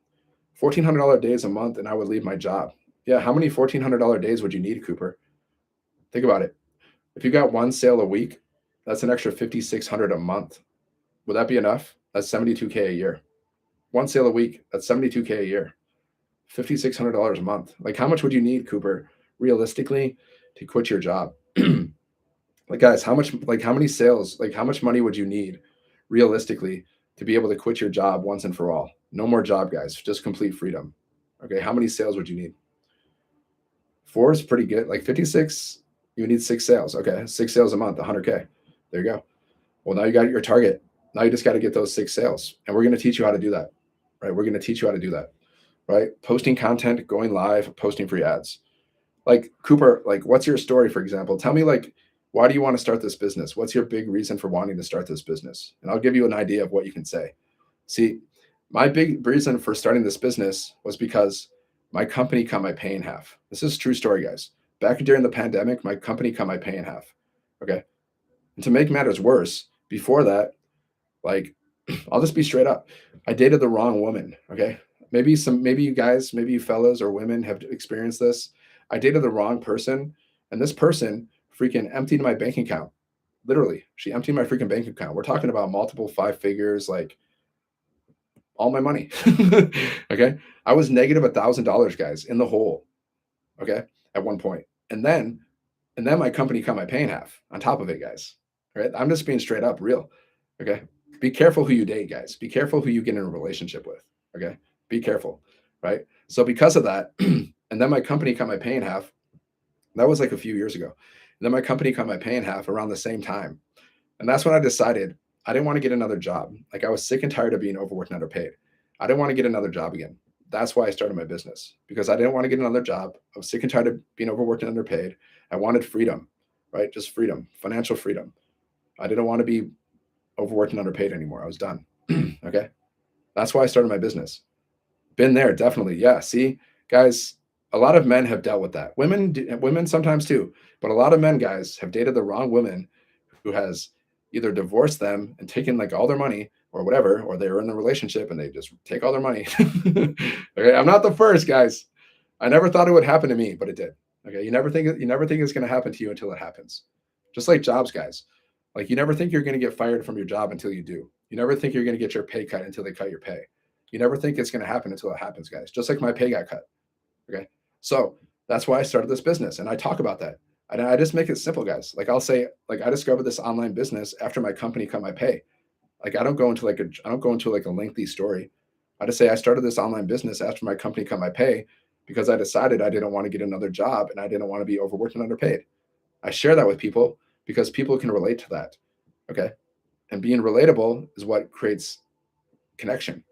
$1,400 days a month, and I would leave my job. Yeah. How many $1,400 days would you need, Cooper? Think about it. If you got 1 sale a week, that's an extra $5,600 a month. Would that be enough? That's $72K a year. 1 sale a week, that's $72K a year. $5,600 a month. Like, how much would you need, Cooper, realistically, to quit your job? Like, guys, how much money would you need realistically to be able to quit your job once and for all? No more job, guys, just complete freedom. Okay. How many sales would you need? 4 is pretty good. Like 56, you need 6 sales. Okay. 6 sales a month, 100K. There you go. Well, now you got your target. Now you just got to get those 6 sales. And we're going to teach you how to do that. Right. We're going to teach you how to do that. Right. Posting content, going live, posting free ads. Like, Cooper, like, what's your story, for example? Tell me, like, why do you want to start this business? What's your big reason for wanting to start this business? And I'll give you an idea of what you can say. See, my big reason for starting this business was because my company cut my pay in half. This is a true story, guys. Back during the pandemic, my company cut my pay in half. Okay. And to make matters worse, before that, like, I'll just be straight up. I dated the wrong woman. Okay. Maybe you guys, maybe you fellas or women have experienced this. I dated the wrong person, and this person freaking emptied my bank account. Literally, she emptied my freaking bank account. We're talking about multiple 5 figures, like all my money. Okay. I was negative $1,000, guys, in the hole. Okay. At one point. And then my company cut my pay in half on top of it, guys. All right. I'm just being straight up real. Okay. Be careful who you date, guys. Be careful who you get in a relationship with. Okay. Be careful. Right. So because of that, and then my company cut my pay in half. That was like a few years ago. And then my company cut my pay in half around the same time. And that's when I decided I didn't want to get another job. Like, I was sick and tired of being overworked and underpaid. I didn't want to get another job again. That's why I started my business, because I didn't want to get another job. I was sick and tired of being overworked and underpaid. I wanted freedom, right? Just freedom, financial freedom. I didn't want to be overworked and underpaid anymore. I was done. Okay. That's why I started my business. Been there, definitely. Yeah. See, guys, a lot of men have dealt with that. Women sometimes too, but a lot of men, guys, have dated the wrong woman who has either divorced them and taken like all their money or whatever, or they were in a relationship and they just take all their money. Okay, I'm not the first, guys. I never thought it would happen to me, but it did. Okay, you never think it's going to happen to you until it happens. Just like jobs, guys. Like you never think you're going to get fired from your job until you do. You never think you're going to get your pay cut until they cut your pay. You never think it's going to happen until it happens, guys. Just like my pay got cut. Okay, so that's why I started this business, and I talk about that. And I just make it simple, guys. Like I'll say, like I discovered this online business after my company cut my pay. Like I don't go into like a lengthy story. I just say I started this online business after my company cut my pay because I decided I didn't want to get another job and I didn't want to be overworked and underpaid. I share that with people because people can relate to that. Okay. And being relatable is what creates connection.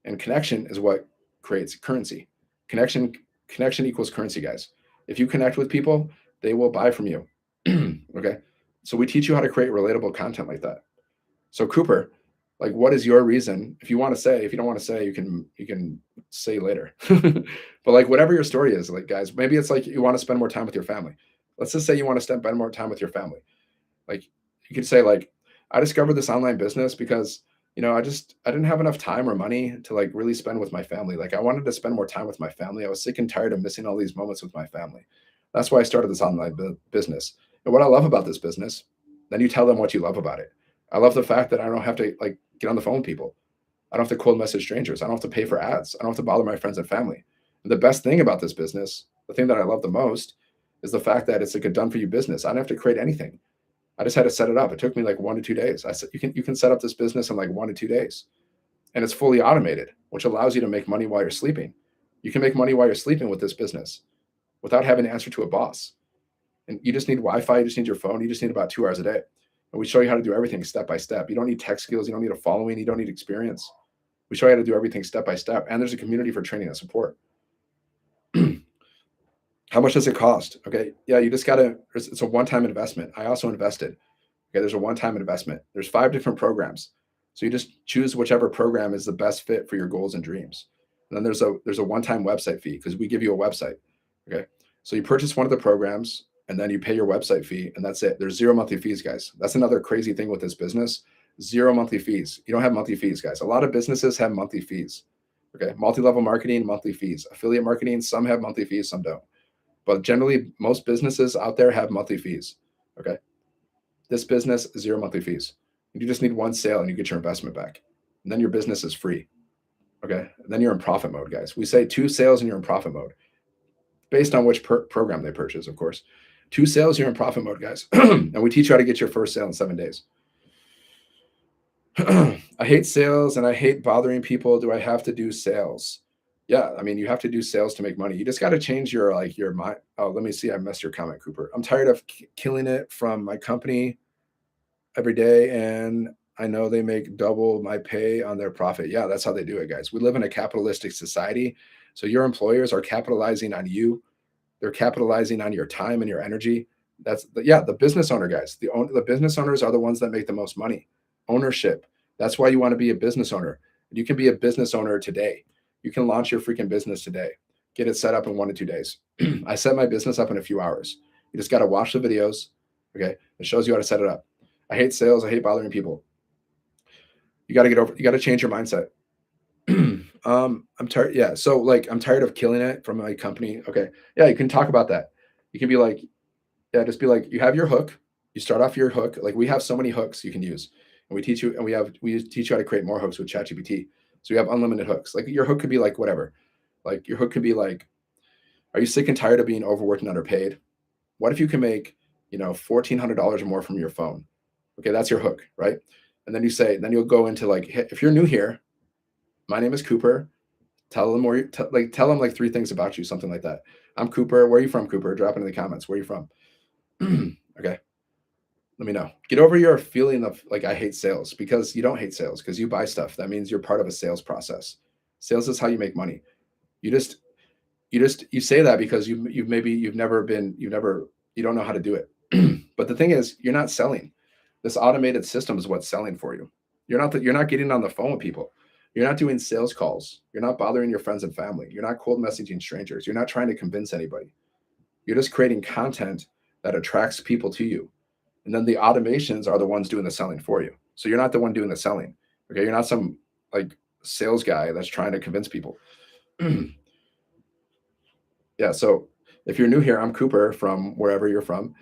And connection is what creates currency. Connection connection equals currency, guys. If you connect with people, they will buy from you. Okay. So we teach you how to create relatable content like that. So Cooper, like what is your reason? If you want to say, if you don't want to say, you can say later. But like whatever your story is, like guys, maybe it's like you want to spend more time with your family. Let's just say you want to spend more time with your family. Like you could say like I discovered this online business because I didn't have enough time or money to like really spend with my family. Like I wanted to spend more time with my family. I was sick and tired of missing all these moments with my family. That's why I started this online business. And what I love about this business, then you tell them what you love about it. I love the fact that I don't have to like get on the phone with people. I don't have to cold message strangers. I don't have to pay for ads. I don't have to bother my friends and family. And the best thing about this business, the thing that I love the most, is the fact that it's like a done for you business. I don't have to create anything. I just had to set it up. It took me like 1 to 2 days. I said you can set up this business in like 1 to 2 days, and it's fully automated, which allows you to make money while you're sleeping. You can make money while you're sleeping with this business without having to answer to a boss. And you just need Wi-Fi. You just need your phone. You just need about 2 hours a day. And we show you how to do everything step by step. You don't need tech skills. You don't need a following. You don't need experience. We show you how to do everything step by step. And there's a community for training and support. How much does it cost? Okay. Yeah, you just got to, it's a one time investment. I also invested. Okay. There's a one time investment. There's 5 different programs. So you just choose whichever program is the best fit for your goals and dreams. And then there's a one time website fee because we give you a website. Okay. So you purchase one of the programs and then you pay your website fee and that's it. There's zero monthly fees, guys. That's another crazy thing with this business. Zero monthly fees. You don't have monthly fees, guys. A lot of businesses have monthly fees. Okay. Multi-level marketing, monthly fees. Affiliate marketing, some have monthly fees, some don't. But generally, most businesses out there have monthly fees. Okay. This business, zero monthly fees. You just need one sale and you get your investment back. And then your business is free. Okay. And then you're in profit mode, guys. We say 2 sales and you're in profit mode based on which program they purchase, of course. 2 sales, you're in profit mode, guys. And we teach you how to get your first sale in 7 days. I hate sales and I hate bothering people. Do I have to do sales? Yeah, I mean, you have to do sales to make money. You just got to change your mind. Oh, let me see. I missed your comment, Cooper. I'm tired of killing it from my company every day, and I know they make double my pay on their profit. Yeah, that's how they do it, guys. We live in a capitalistic society, so your employers are capitalizing on you. They're capitalizing on your time and your energy. The business owner, guys. The business owners are the ones that make the most money. Ownership. That's why you want to be a business owner. You can be a business owner today. You can launch your freaking business today. Get it set up in 1 to 2 days. I set my business up in a few hours. You just got to watch the videos. Okay. It shows you how to set it up. I hate sales. I hate bothering people. You got to get over, you got to change your mindset. I'm tired. Yeah. So like, I'm tired of killing it from my company. Okay. Yeah. You can talk about that. You can be like, yeah, just be like, you have your hook. You start off your hook. Like we have so many hooks you can use, and we teach you, and we teach you how to create more hooks with ChatGPT. So we have unlimited hooks. Like your hook could be like whatever. Like your hook could be like, are you sick and tired of being overworked and underpaid? What if you can make, $1,400 or more from your phone? Okay, that's your hook, right? And then then you'll go into like, hey, if you're new here, my name is Cooper. Tell them tell them like 3 things about you, something like that. I'm Cooper. Where are you from, Cooper? Drop it in the comments. Where are you from? Okay. Let me know. Get over your feeling of like, I hate sales, because you don't hate sales because you buy stuff. That means you're part of a sales process. Sales is how you make money. You just you say that because you don't know how to do it. But the thing is, you're not selling. This automated system is what's selling for you. You're not getting on the phone with people. You're not doing sales calls. You're not bothering your friends and family. You're not cold messaging strangers. You're not trying to convince anybody. You're just creating content that attracts people to you. And then the automations are the ones doing the selling for you. So you're not the one doing the selling. Okay. You're not some like sales guy that's trying to convince people. Yeah. So if you're new here, I'm Cooper from wherever you're from.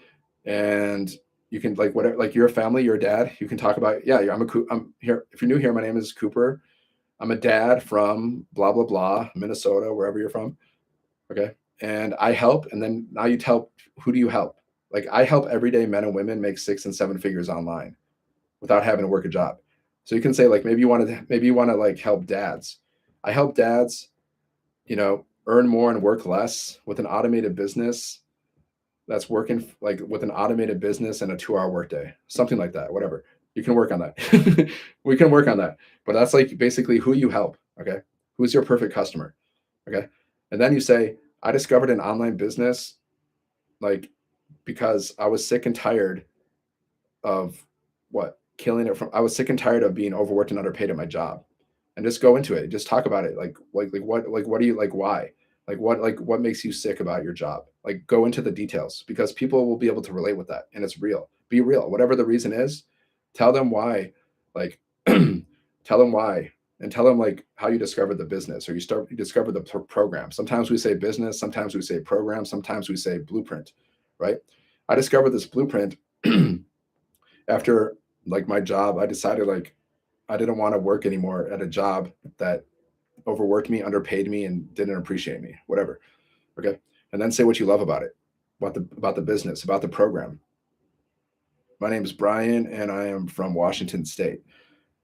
And you can like whatever, like your family, your dad, you can talk about, yeah, I'm here. If you're new here, my name is Cooper. I'm a dad from blah, blah, blah, Minnesota, wherever you're from. Okay. And I help. And then now you tell, who do you help? Like I help everyday men and women make 6 and 7 figures online without having to work a job. So you can say like, maybe you want to like help dads. I help dads, earn more and work less with an automated business that's working like with an automated business and a 2-hour workday, something like that, whatever. You can work on that. We can work on that. But that's like basically who you help. Okay. Who's your perfect customer? Okay. And then you say, I discovered an online business like because I was sick and tired of what killing it from I was sick and tired of being overworked and underpaid at my job. And just go into it. Just talk about it. What do you like why? What makes you sick about your job? Like go into the details because people will be able to relate with that and it's real. Be real. Whatever the reason is, tell them why. Like tell them why and tell them like how you discovered the business or you discover the program. Sometimes we say business, sometimes we say program, sometimes we say blueprint, right? I discovered this blueprint after like my job. I decided like I didn't want to work anymore at a job that overworked me, underpaid me, and didn't appreciate me, whatever. Okay. And then say what you love about it, about the business, about the program. My name is Brian and I am from Washington State.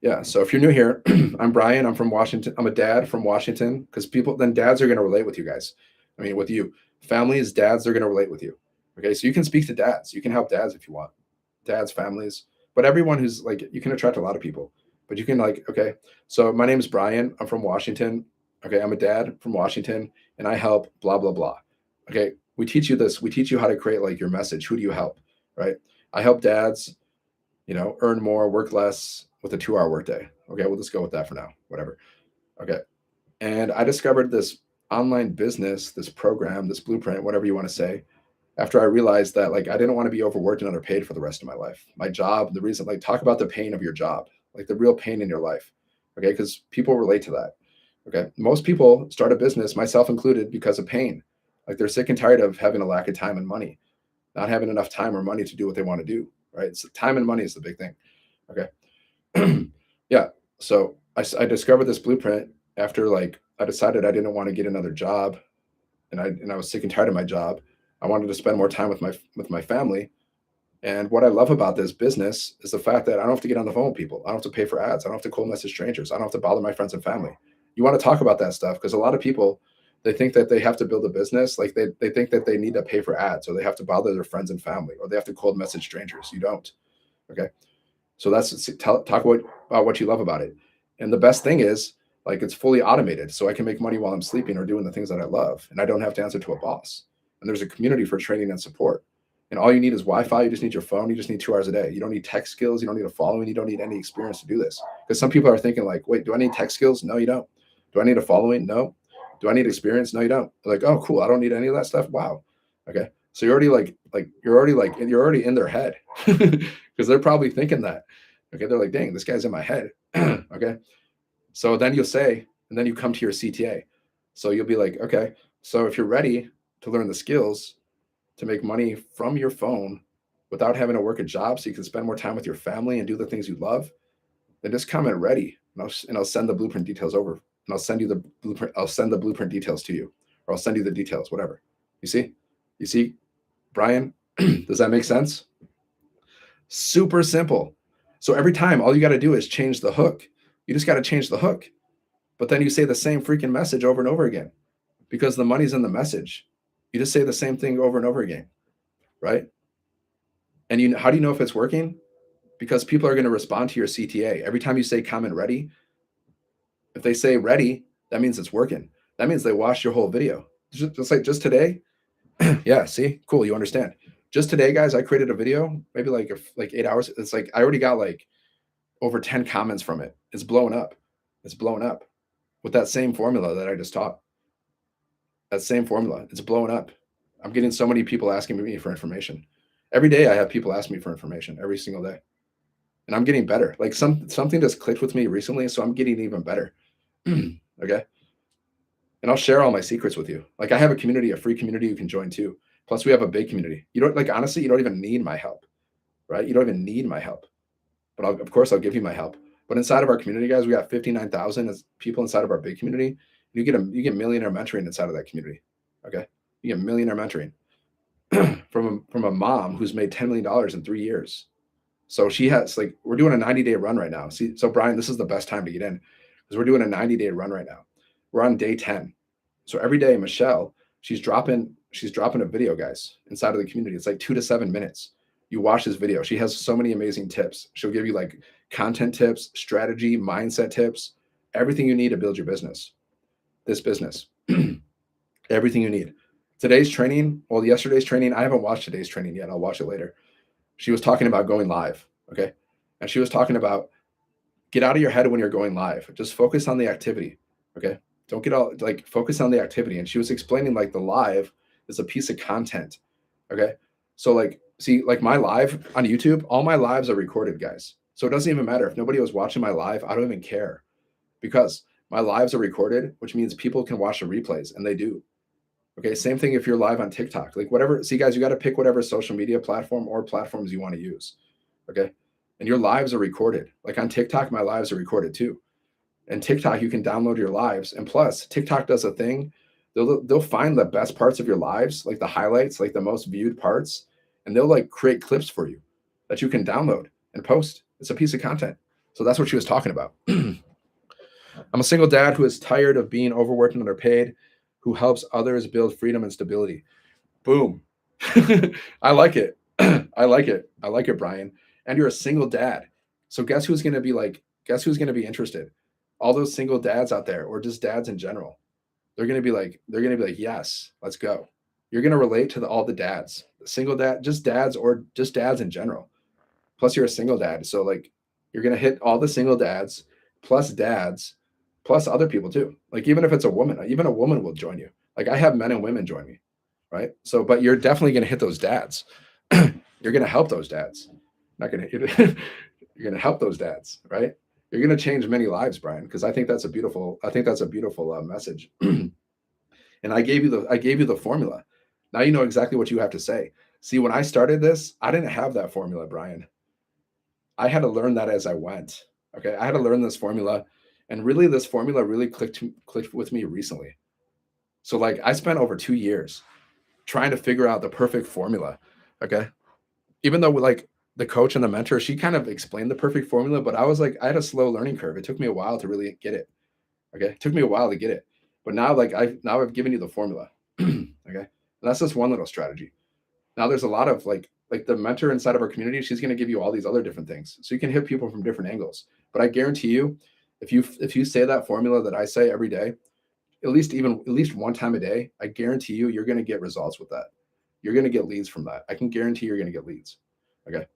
Yeah. So if you're new here, I'm Brian. I'm from Washington. I'm a dad from Washington because dads are going to relate with you guys. I mean, with you. Families, dads are going to relate with you. Okay. So you can speak to dads. You can help dads if you want. Dads, families, but everyone who's like, you can attract a lot of people, but you can like, okay. So my name is Brian. I'm from Washington. Okay. I'm a dad from Washington and I help blah, blah, blah. Okay. We teach you this. We teach you how to create like your message. Who do you help? Right. I help dads, earn more, work less with a 2-hour workday. Okay. We'll just go with that for now, whatever. Okay. And I discovered this online business, this program, this blueprint, whatever you want to say, after I realized that like I didn't want to be overworked and underpaid for the rest of my life. My job, the reason, like talk about the pain of your job, like the real pain in your life. Okay. Because people relate to that. Okay. Most people start a business, myself included, because of pain. Like they're sick and tired of having a lack of time and money, not having enough time or money to do what they want to do. Right. So time and money is the big thing. Okay. Yeah. So I discovered this blueprint after like I decided I didn't want to get another job and I was sick and tired of my job. I wanted to spend more time with my family. And what I love about this business is the fact that I don't have to get on the phone with people. I don't have to pay for ads. I don't have to cold message strangers. I don't have to bother my friends and family. You want to talk about that stuff because a lot of people they think that they have to build a business. Like they think that they need to pay for ads or they have to bother their friends and family or they have to cold message strangers. You don't. Okay. So talk about what you love about it. And the best thing is like it's fully automated. So I can make money while I'm sleeping or doing the things that I love. And I don't have to answer to a boss. And there's a community for training and support. And all you need is Wi-Fi. You just need your phone. You just need 2 hours a day. You don't need tech skills. You don't need a following. You don't need any experience to do this. Because some people are thinking like, wait, do I need tech skills? No, you don't. Do I need a following? No. Do I need experience? No, you don't. They're like, oh, cool. I don't need any of that stuff. Wow. Okay. So you're already in their head because they're probably thinking that. Okay. They're like, dang, this guy's in my head. Okay. So then you'll say, and then you come to your CTA. So you'll be like, okay, so if you're ready to learn the skills to make money from your phone without having to work a job so you can spend more time with your family and do the things you love, then just comment ready and I'll send the blueprint details over and I'll send you the blueprint. I'll send the blueprint details to you or I'll send you the details, whatever. You see, Brian, does that make sense? Super simple. So every time all you got to do is change the hook. You just got to change the hook. But then you say the same freaking message over and over again because the money's in the message. You just say the same thing over and over again, right? And how do you know if it's working? Because people are going to respond to your CTA. Every time you say comment ready, if they say ready, that means it's working. That means they watched your whole video. Just like just today. Yeah, see? Cool, you understand. Just today, guys, I created a video, maybe like 8 hours. It's like I already got like over 10 comments from it. It's blowing up. It's blowing up with that same formula that I just taught. That same formula. It's blowing up. I'm getting so many people asking me for information. Every day I have people ask me for information every single day. And I'm getting better. Like something just clicked with me recently, so I'm getting even better. Okay. And I'll share all my secrets with you. Like I have a community, a free community you can join too. Plus, we have a big community. You don't like honestly, you don't even need my help, right? You don't even need my help. But of course, I'll give you my help. But inside of our community, guys, we got 59,000 people inside of our big community. You get millionaire mentoring inside of that community. Okay, you get millionaire mentoring from a mom who's made $10 million in 3 years. So she has like we're doing a 90-day run right now. See, so Brian, this is the best time to get in because we're doing a 90-day run right now. We're on day 10. So every day, Michelle, she's dropping a video, guys, inside of the community. It's like 2 to 7 minutes. You watch this video. She has so many amazing tips. She'll give you like content tips, strategy, mindset tips, everything you need to build your business. This business. Everything you need. Today's training, well, yesterday's training, I haven't watched today's training yet. I'll watch it later. She was talking about going live. Okay. And she was talking about get out of your head when you're going live. Just focus on the activity. Okay. Don't get all like focus on the activity. And she was explaining like the live is a piece of content. Okay. So like, see, like my live on YouTube, all my lives are recorded, guys. So it doesn't even matter if nobody was watching my live. I don't even care because my lives are recorded, which means people can watch the replays and they do. Okay. Same thing if you're live on TikTok, like whatever. See, guys, you got to pick whatever social media platform or platforms you want to use. Okay. And your lives are recorded. Like on TikTok, my lives are recorded too. And TikTok, you can download your lives. And plus, TikTok does a thing. They'll find the best parts of your lives, like the highlights, like the most viewed parts, and they'll like create clips for you that you can download and post. It's a piece of content. So that's what she was talking about. I'm a single dad who is tired of being overworked and underpaid, who helps others build freedom and stability. Boom. I like it. I like it. I like it, Brian. And you're a single dad. So guess who's going to be like, guess who's going to be interested? All those single dads out there, or just dads in general. They're going to be like, yes, let's go. You're going to relate to all the dads, single dad, just dads, or just dads in general. Plus you're a single dad. So like, you're going to hit all the single dads, plus other people too. Like, even if it's a woman, even a woman will join you. Like I have men and women join me. Right. So, but you're definitely going to hit those dads. You're going to help those dads. Not going to hit it. You're going to help those dads. Right. You're going to change many lives, Brian, because I think that's a beautiful message. And I gave you the formula. Now you know exactly what you have to say. See, when I started this, I didn't have that formula, Brian. I had to learn that as I went. Okay. I had to learn this formula. And really, this formula really clicked with me recently. So like I spent over 2 years trying to figure out the perfect formula. Okay. Even though like the coach and the mentor, she kind of explained the perfect formula, but I was like, I had a slow learning curve. It took me a while to really get it. Okay. It took me a while to get it. But now like I've given you the formula. Okay. And that's just one little strategy. Now there's a lot of like the mentor inside of our community, she's going to give you all these other different things. So you can hit people from different angles. But I guarantee you, if you say that formula that I say every day, at least one time a day, I guarantee you're going to get results with that. You're going to get leads from that. I can guarantee you're going to get leads. Okay.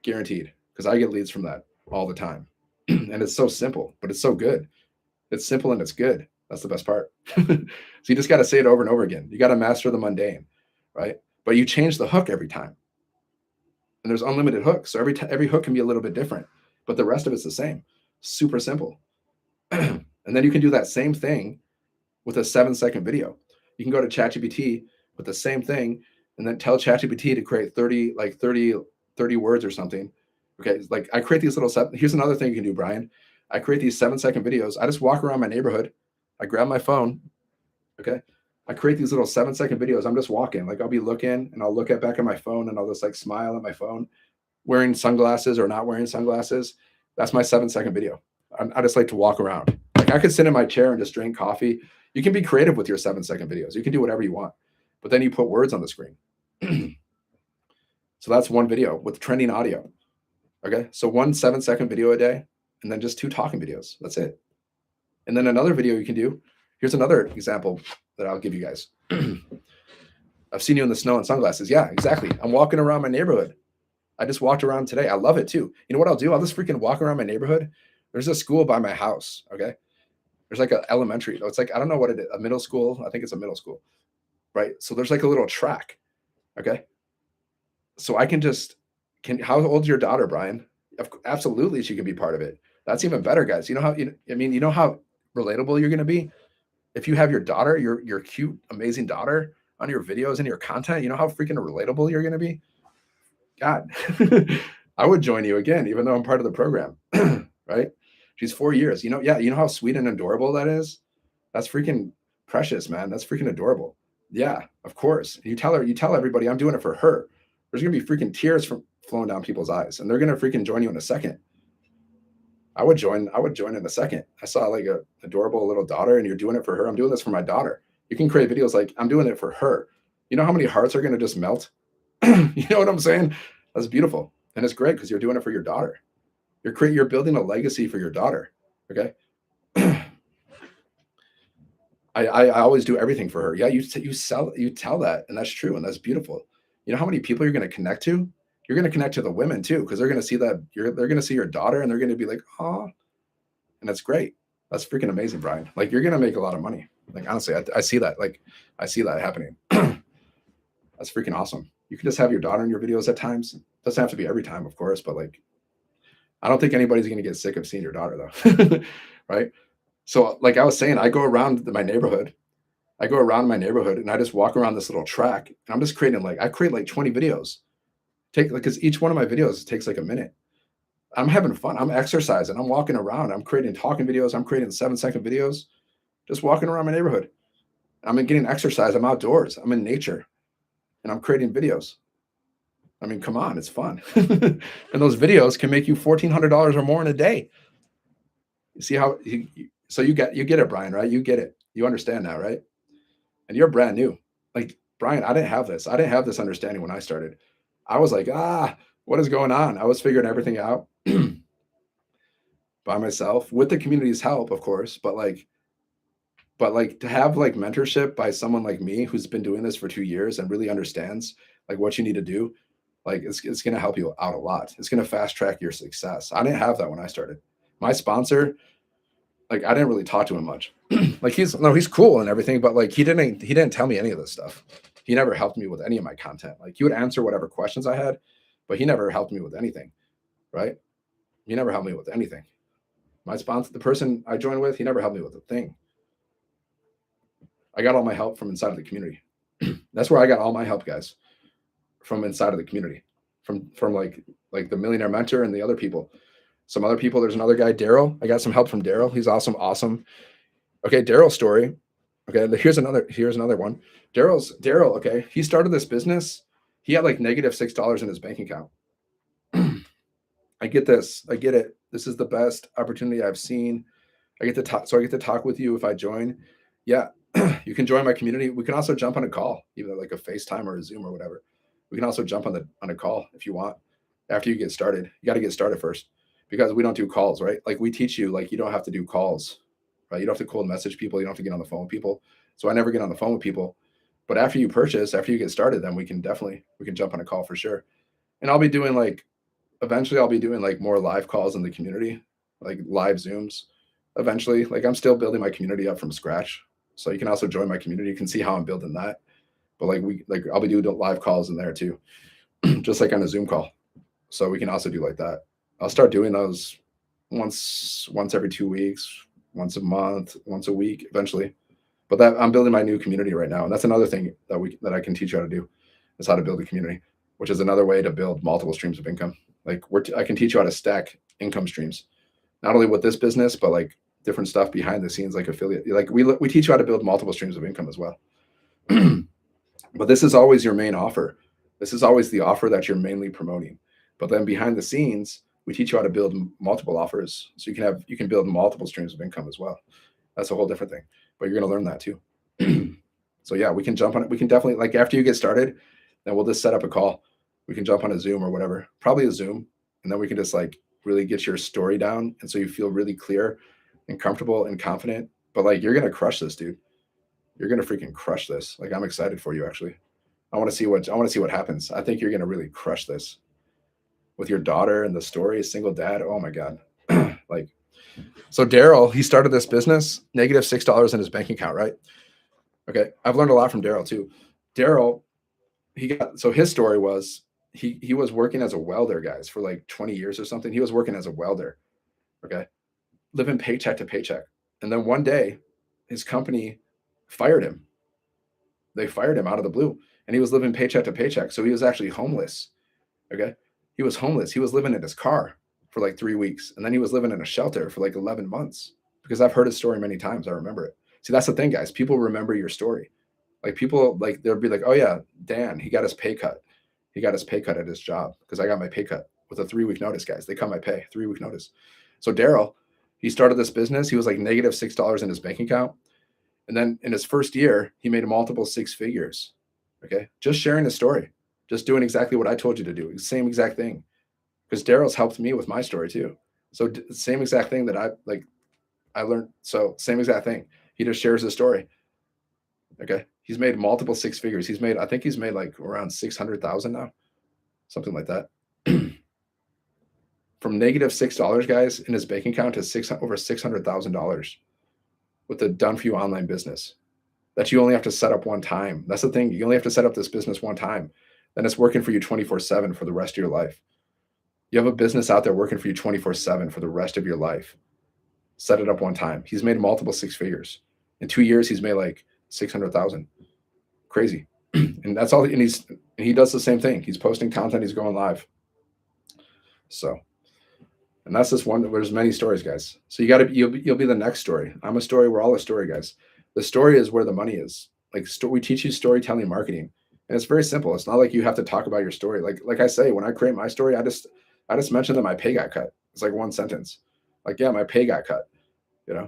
Guaranteed. Because I get leads from that all the time. And it's so simple, but it's so good. It's simple and it's good. That's the best part. So you just got to say it over and over again. You got to master the mundane, right? But you change the hook every time. And there's unlimited hooks. So every hook can be a little bit different, but the rest of it's the same. Super simple. And then you can do that same thing with a 7-second video. You can go to ChatGPT with the same thing and then tell ChatGPT to create 30 words or something. Okay. Like I create these here's another thing you can do, Brian. I create these 7-second videos. I just walk around my neighborhood. I grab my phone. Okay. I create these little 7-second videos. I'm just walking. Like I'll be looking and I'll look back at my phone and I'll just like smile at my phone, wearing sunglasses or not wearing sunglasses. That's my 7-second video. I just like to walk around. Like I could sit in my chair and just drink coffee. You can be creative with your 7-second videos. You can do whatever you want, but then you put words on the screen. So that's one video with trending audio. Okay. So one 7-second video a day and then just 2 talking videos. That's it. And then another video you can do Here's another example that I'll give you guys. I've seen you in the snow in sunglasses. Yeah, exactly. I'm walking around my neighborhood. I just walked around today. I love it too. You know what I'll do? I'll just freaking walk around my neighborhood. There's a school by my house. Okay. There's like an elementary. It's like, I don't know what it is, a middle school. I think it's a middle school. Right. So there's like a little track. Okay. So I can just, how old's your daughter, Brian? Absolutely. She can be part of it. That's even better, guys. You know how, you know how relatable you're going to be if you have your daughter, your cute, amazing daughter on your videos and your content. You know how freaking relatable you're going to be? God, I would join you again, even though I'm part of the program, right? She's 4 years. Yeah, you know how sweet and adorable that is? That's freaking precious, man. That's freaking adorable. Yeah, of course. You tell everybody I'm doing it for her. There's gonna be freaking tears from flowing down people's eyes, and they're gonna freaking join you in a second. I would join in a second. I saw like a adorable little daughter, and you're doing it for her. I'm doing this for my daughter. You can create videos like I'm doing it for her. You know how many hearts are gonna just melt? You know what I'm saying? That's beautiful. And it's great because you're doing it for your daughter. You're building a legacy for your daughter. Okay. I always do everything for her. Yeah, you tell that, and that's true, and that's beautiful. You know how many people you're going to connect to? You're going to connect to the women too, because they're going to see that they're going to see your daughter, and they're going to be like, oh, and that's great. That's freaking amazing, Brian. Like you're going to make a lot of money. Like honestly, I see that. Like I see that happening. That's freaking awesome. You can just have your daughter in your videos at times. Doesn't have to be every time, of course, but like I don't think anybody's going to get sick of seeing your daughter though. Right? So like I was saying, I go around my neighborhood. I go around my neighborhood and I just walk around this little track and I'm just creating I create like 20 videos. Take like cuz each one of my videos takes like a minute. I'm having fun. I'm exercising. I'm walking around. I'm creating talking videos. I'm creating 7-second videos. Just walking around my neighborhood. I'm getting exercise. I'm outdoors. I'm in nature and I'm creating videos. I mean, come on, it's fun. And those videos can make you $1,400 or more in a day. You see how so you get it, Brian, right? You get it. You understand now, right? And you're brand new. Like, Brian, I didn't have this. I didn't have this understanding when I started. I was like, what is going on? I was figuring everything out by myself with the community's help, of course, but to have like mentorship by someone like me who's been doing this for 2 years and really understands like what you need to do, like it's going to help you out a lot. It's going to fast track your success. I didn't have that when I started. My sponsor, like I didn't really talk to him much. Like he's cool and everything, but like he didn't tell me any of this stuff. He never helped me with any of my content. Like he would answer whatever questions I had, but he never helped me with anything. Right? He never helped me with anything. My sponsor, the person I joined with, he never helped me with a thing. I got all my help from inside of the community. That's where I got all my help, guys, from inside of the community, from like the Millionaire Mentor and the other people. Some other people. There's another guy, Daryl. I got some help from Daryl. He's awesome. Okay, Daryl's story. Okay, here's another one. Daryl. Okay, he started this business. He had like -$6 in his bank account. I get this. I get it. This is the best opportunity I've seen. I get to talk with you if I join. Yeah, you can join my community. We can also jump on a call, either like a FaceTime or a Zoom or whatever. We can also jump on a call if you want. After you get started, you got to get started first because we don't do calls, right? Like we teach you, like you don't have to do calls, right? You don't have to cold message people. You don't have to get on the phone with people. So I never get on the phone with people. But after you get started, then we can jump on a call for sure. And eventually I'll be doing like more live calls in the community, like live Zooms. Eventually, like I'm still building my community up from scratch. So you can also join my community. You can see how I'm building that. But I'll be doing live calls in there too, just like on a Zoom call. So we can also do like that. I'll start doing those once every 2 weeks, once a month, once a week, eventually. But that I'm building my new community right now, and that's another thing that I can teach you how to do, is how to build a community, which is another way to build multiple streams of income. Like I can teach you how to stack income streams, not only with this business, but like different stuff behind the scenes, like affiliate. Like we teach you how to build multiple streams of income as well. But this is always your main offer. This is always the offer that you're mainly promoting. But then behind the scenes, we teach you how to build multiple offers, so you can build multiple streams of income as well. That's a whole different thing, but you're going to learn that too. So yeah, we can jump on it. We can definitely, like after you get started, then we'll just set up a call. We can jump on a Zoom or whatever, probably a Zoom, and then we can just like really get your story down, and so you feel really clear and comfortable and confident But like, you're gonna crush this, dude. You're gonna freaking crush this. Like, I'm excited for you, actually. I want to see what happens. I think you're gonna really crush this with your daughter and the story, single dad. Oh my god. Like, so Daryl, he started this business, -$6 in his bank account, right? Okay. I've learned a lot from Daryl too. Daryl, he got, so his story was he was working as a welder, guys, for like 20 years or something. He was working as a welder. Okay. Living paycheck to paycheck. And then one day his company fired him. They fired him out of the blue, and he was living paycheck to paycheck. So he was actually homeless. Okay. He was homeless. He was living in his car for like 3 weeks. And then he was living in a shelter for like 11 months because I've heard his story many times. I remember it. See, that's the thing, guys. People remember your story. Like, people, like, they'll be like, oh yeah, Dan, he got his pay cut. He got his pay cut at his job because I got my pay cut with a 3 week notice, guys. They cut my pay, 3 week notice. So Daryl, he started this business. He was like -$6 in his bank account. And then in his first year, he made multiple six figures. Okay. Just sharing his story, just doing exactly what I told you to do. Same exact thing. Because Daryl's helped me with my story too. So same exact thing that I learned. So same exact thing. He just shares his story. Okay. He's made multiple six figures. I think he's made like around 600,000 now, something like that. From -$6, guys, in his bank account to over $600,000 with a done for you online business that you only have to set up one time. That's the thing. You only have to set up this business one time. Then it's working for you 24/7 for the rest of your life. You have a business out there working for you 24/7 for the rest of your life. Set it up one time. He's made multiple six figures. In 2 years, he's made like 600,000. Crazy. And that's all. And he does the same thing. He's posting content. He's going live. So, and that's just one. There's many stories, guys. So you'll be the next story. I'm a story. We're all a story, guys. The story is where the money is. Like, we teach you storytelling marketing, and it's very simple. It's not like you have to talk about your story. Like I say, when I create my story, I just mention that my pay got cut. It's like one sentence. Like, yeah, my pay got cut.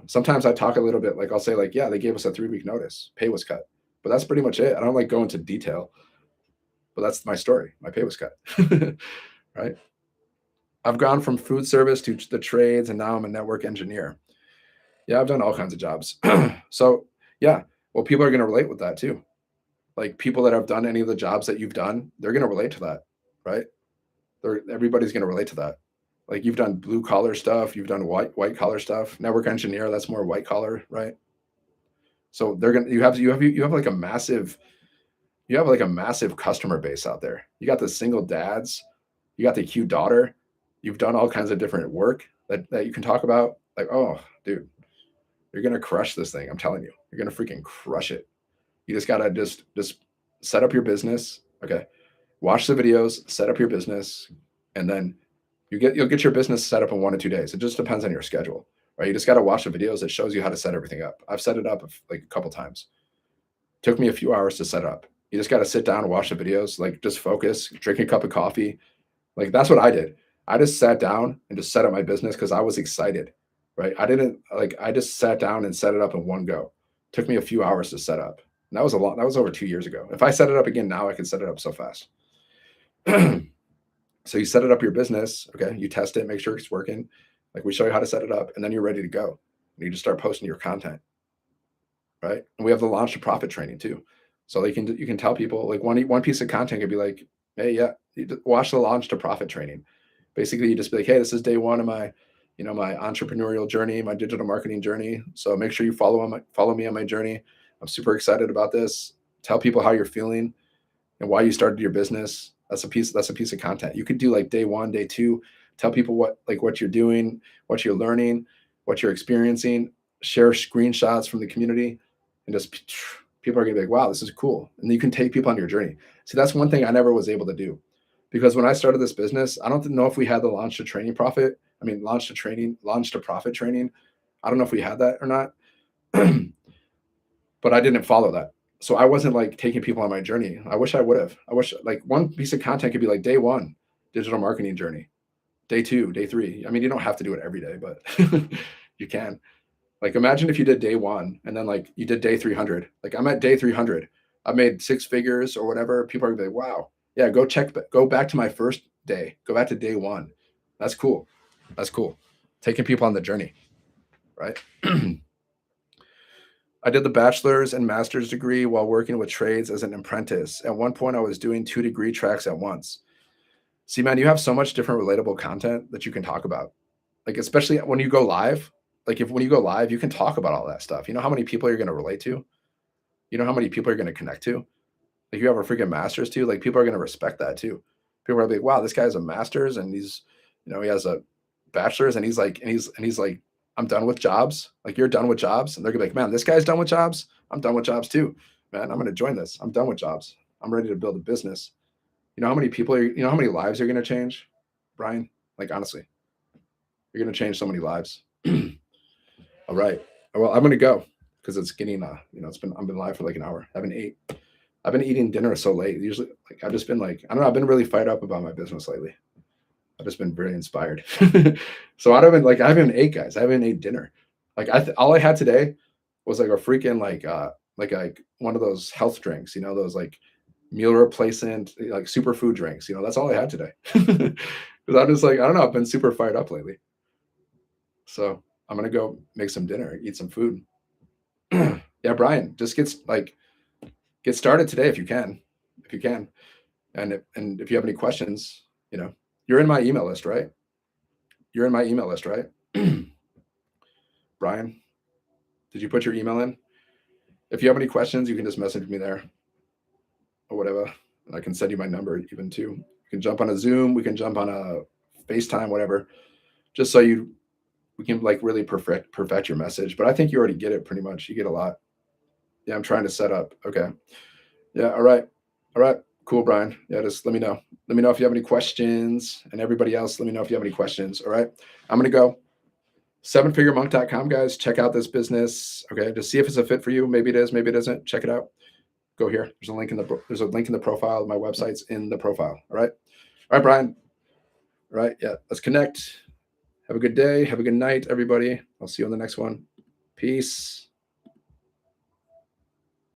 Sometimes I talk a little bit, like I'll say, like, yeah, they gave us a 3 week notice, pay was cut, but that's pretty much it. I don't like go into detail, but that's my story. My pay was cut. Right. I've gone from food service to the trades, and now I'm a network engineer. Yeah, I've done all kinds of jobs. So yeah, well, people are going to relate with that too. Like, people that have done any of the jobs that you've done, they're going to relate to that, right? Everybody's going to relate to that. Like, you've done blue collar stuff, you've done white collar stuff. Network engineer, that's more white collar, right? So you have like a massive customer base out there. You got the single dads, you got the cute daughter. You've done all kinds of different work that you can talk about. Like, oh, dude, you're gonna crush this thing. I'm telling you, you're gonna freaking crush it. You just gotta just set up your business. Okay, watch the videos, set up your business, and then you'll get your business set up in 1 to 2 days. It just depends on your schedule, right? You just got to watch the videos that shows you how to set everything up. I've set it up like a couple times. Took me a few hours to set up. You just got to sit down and watch the videos, like, just focus, drink a cup of coffee. Like, that's what I did. I just sat down and just set up my business because I was excited, right? I just sat down and set it up in one go. Took me a few hours to set up. And that was over 2 years ago. If I set it up again now, I can set it up so fast. So you set it up your business. Okay. You test it, make sure it's working. Like, we show you how to set it up, and then you're ready to go. And you just start posting your content. Right. And we have the launch to profit training too. So you can tell people, like, one piece of content could be like, hey, yeah, watch the launch to profit training. Basically, you just be like, hey, this is day one of my entrepreneurial journey, my digital marketing journey. So make sure you follow me on my journey. I'm super excited about this. Tell people how you're feeling and why you started your business. That's a piece of content. You could do like day one, day two, tell people what you're doing, what you're learning, what you're experiencing, share screenshots from the community, and just people are gonna be like, wow, this is cool. And you can take people on your journey. See, that's one thing I never was able to do, because when I started this business, I don't know if we had the launch to profit training. I don't know if we had that or not, but I didn't follow that. So I wasn't like taking people on my journey. I wish I would have. I wish, like, one piece of content could be like day one, digital marketing journey, day two, day three. I mean, you don't have to do it every day, but you can. Like, imagine if you did day one and then, like, you did day 300. Like, I'm at day 300. I made six figures or whatever. People are gonna be like, wow, yeah, go back to my first day. Go back to day one. That's cool. That's cool. Taking people on the journey, right? I did the bachelor's and master's degree while working with trades as an apprentice. At one point, I was doing 2 degree tracks at once. See, man, you have so much different relatable content that you can talk about. Like, especially when you go live, like if when you go live, you can talk about all that stuff. You know how many people you're going to relate to? You know how many people you're going to connect to? Like you have a freaking master's too. Like people are going to respect that too. People are like, wow, this guy has a master's and he's, he has a bachelor's and he's like, I'm done with jobs. Like you're done with jobs. And they're gonna be like, man, this guy's done with jobs. I'm done with jobs too. Man, I'm going to join this. I'm done with jobs. I'm ready to build a business. You know how many people are, you know how many lives you're going to change, Brian? Like honestly, you're going to change so many lives. All right. Well, I'm going to go because it's getting, I've been live for like an hour. I've been eating dinner so late. Usually, like I've just been like, I don't know. I've been really fired up about my business lately. I've just been very inspired. So I haven't ate, guys. I haven't ate dinner. Like all I had today was like a freaking like one of those health drinks. Those like meal replacement like superfood drinks. That's all I had today. Because I'm just like I don't know. I've been super fired up lately. So I'm gonna go make some dinner, eat some food. Yeah, Brian, just get started today if you can, and if you have any questions, you're in my email list, right? You're in my email list, right? Brian, did you put your email in? If you have any questions, you can just message me there or whatever, and I can send you my number even too. We can jump on a Zoom, we can jump on a FaceTime, whatever, just so we can like really perfect your message. But I think you already get it pretty much. You get a lot. Yeah, I'm trying to set up. Okay. Yeah. All right. All right. Cool, Brian. Yeah, just let me know. Let me know if you have any questions. And everybody else, let me know if you have any questions. All right. I'm going to go. Sevenfiguremonk.com, guys. Check out this business. Okay. Just see if it's a fit for you. Maybe it is. Maybe it isn't. Check it out. Go here. There's a link in the profile. My website's in the profile. All right. All right, Brian. All right. Yeah. Let's connect. Have a good day. Have a good night, everybody. I'll see you on the next one. Peace.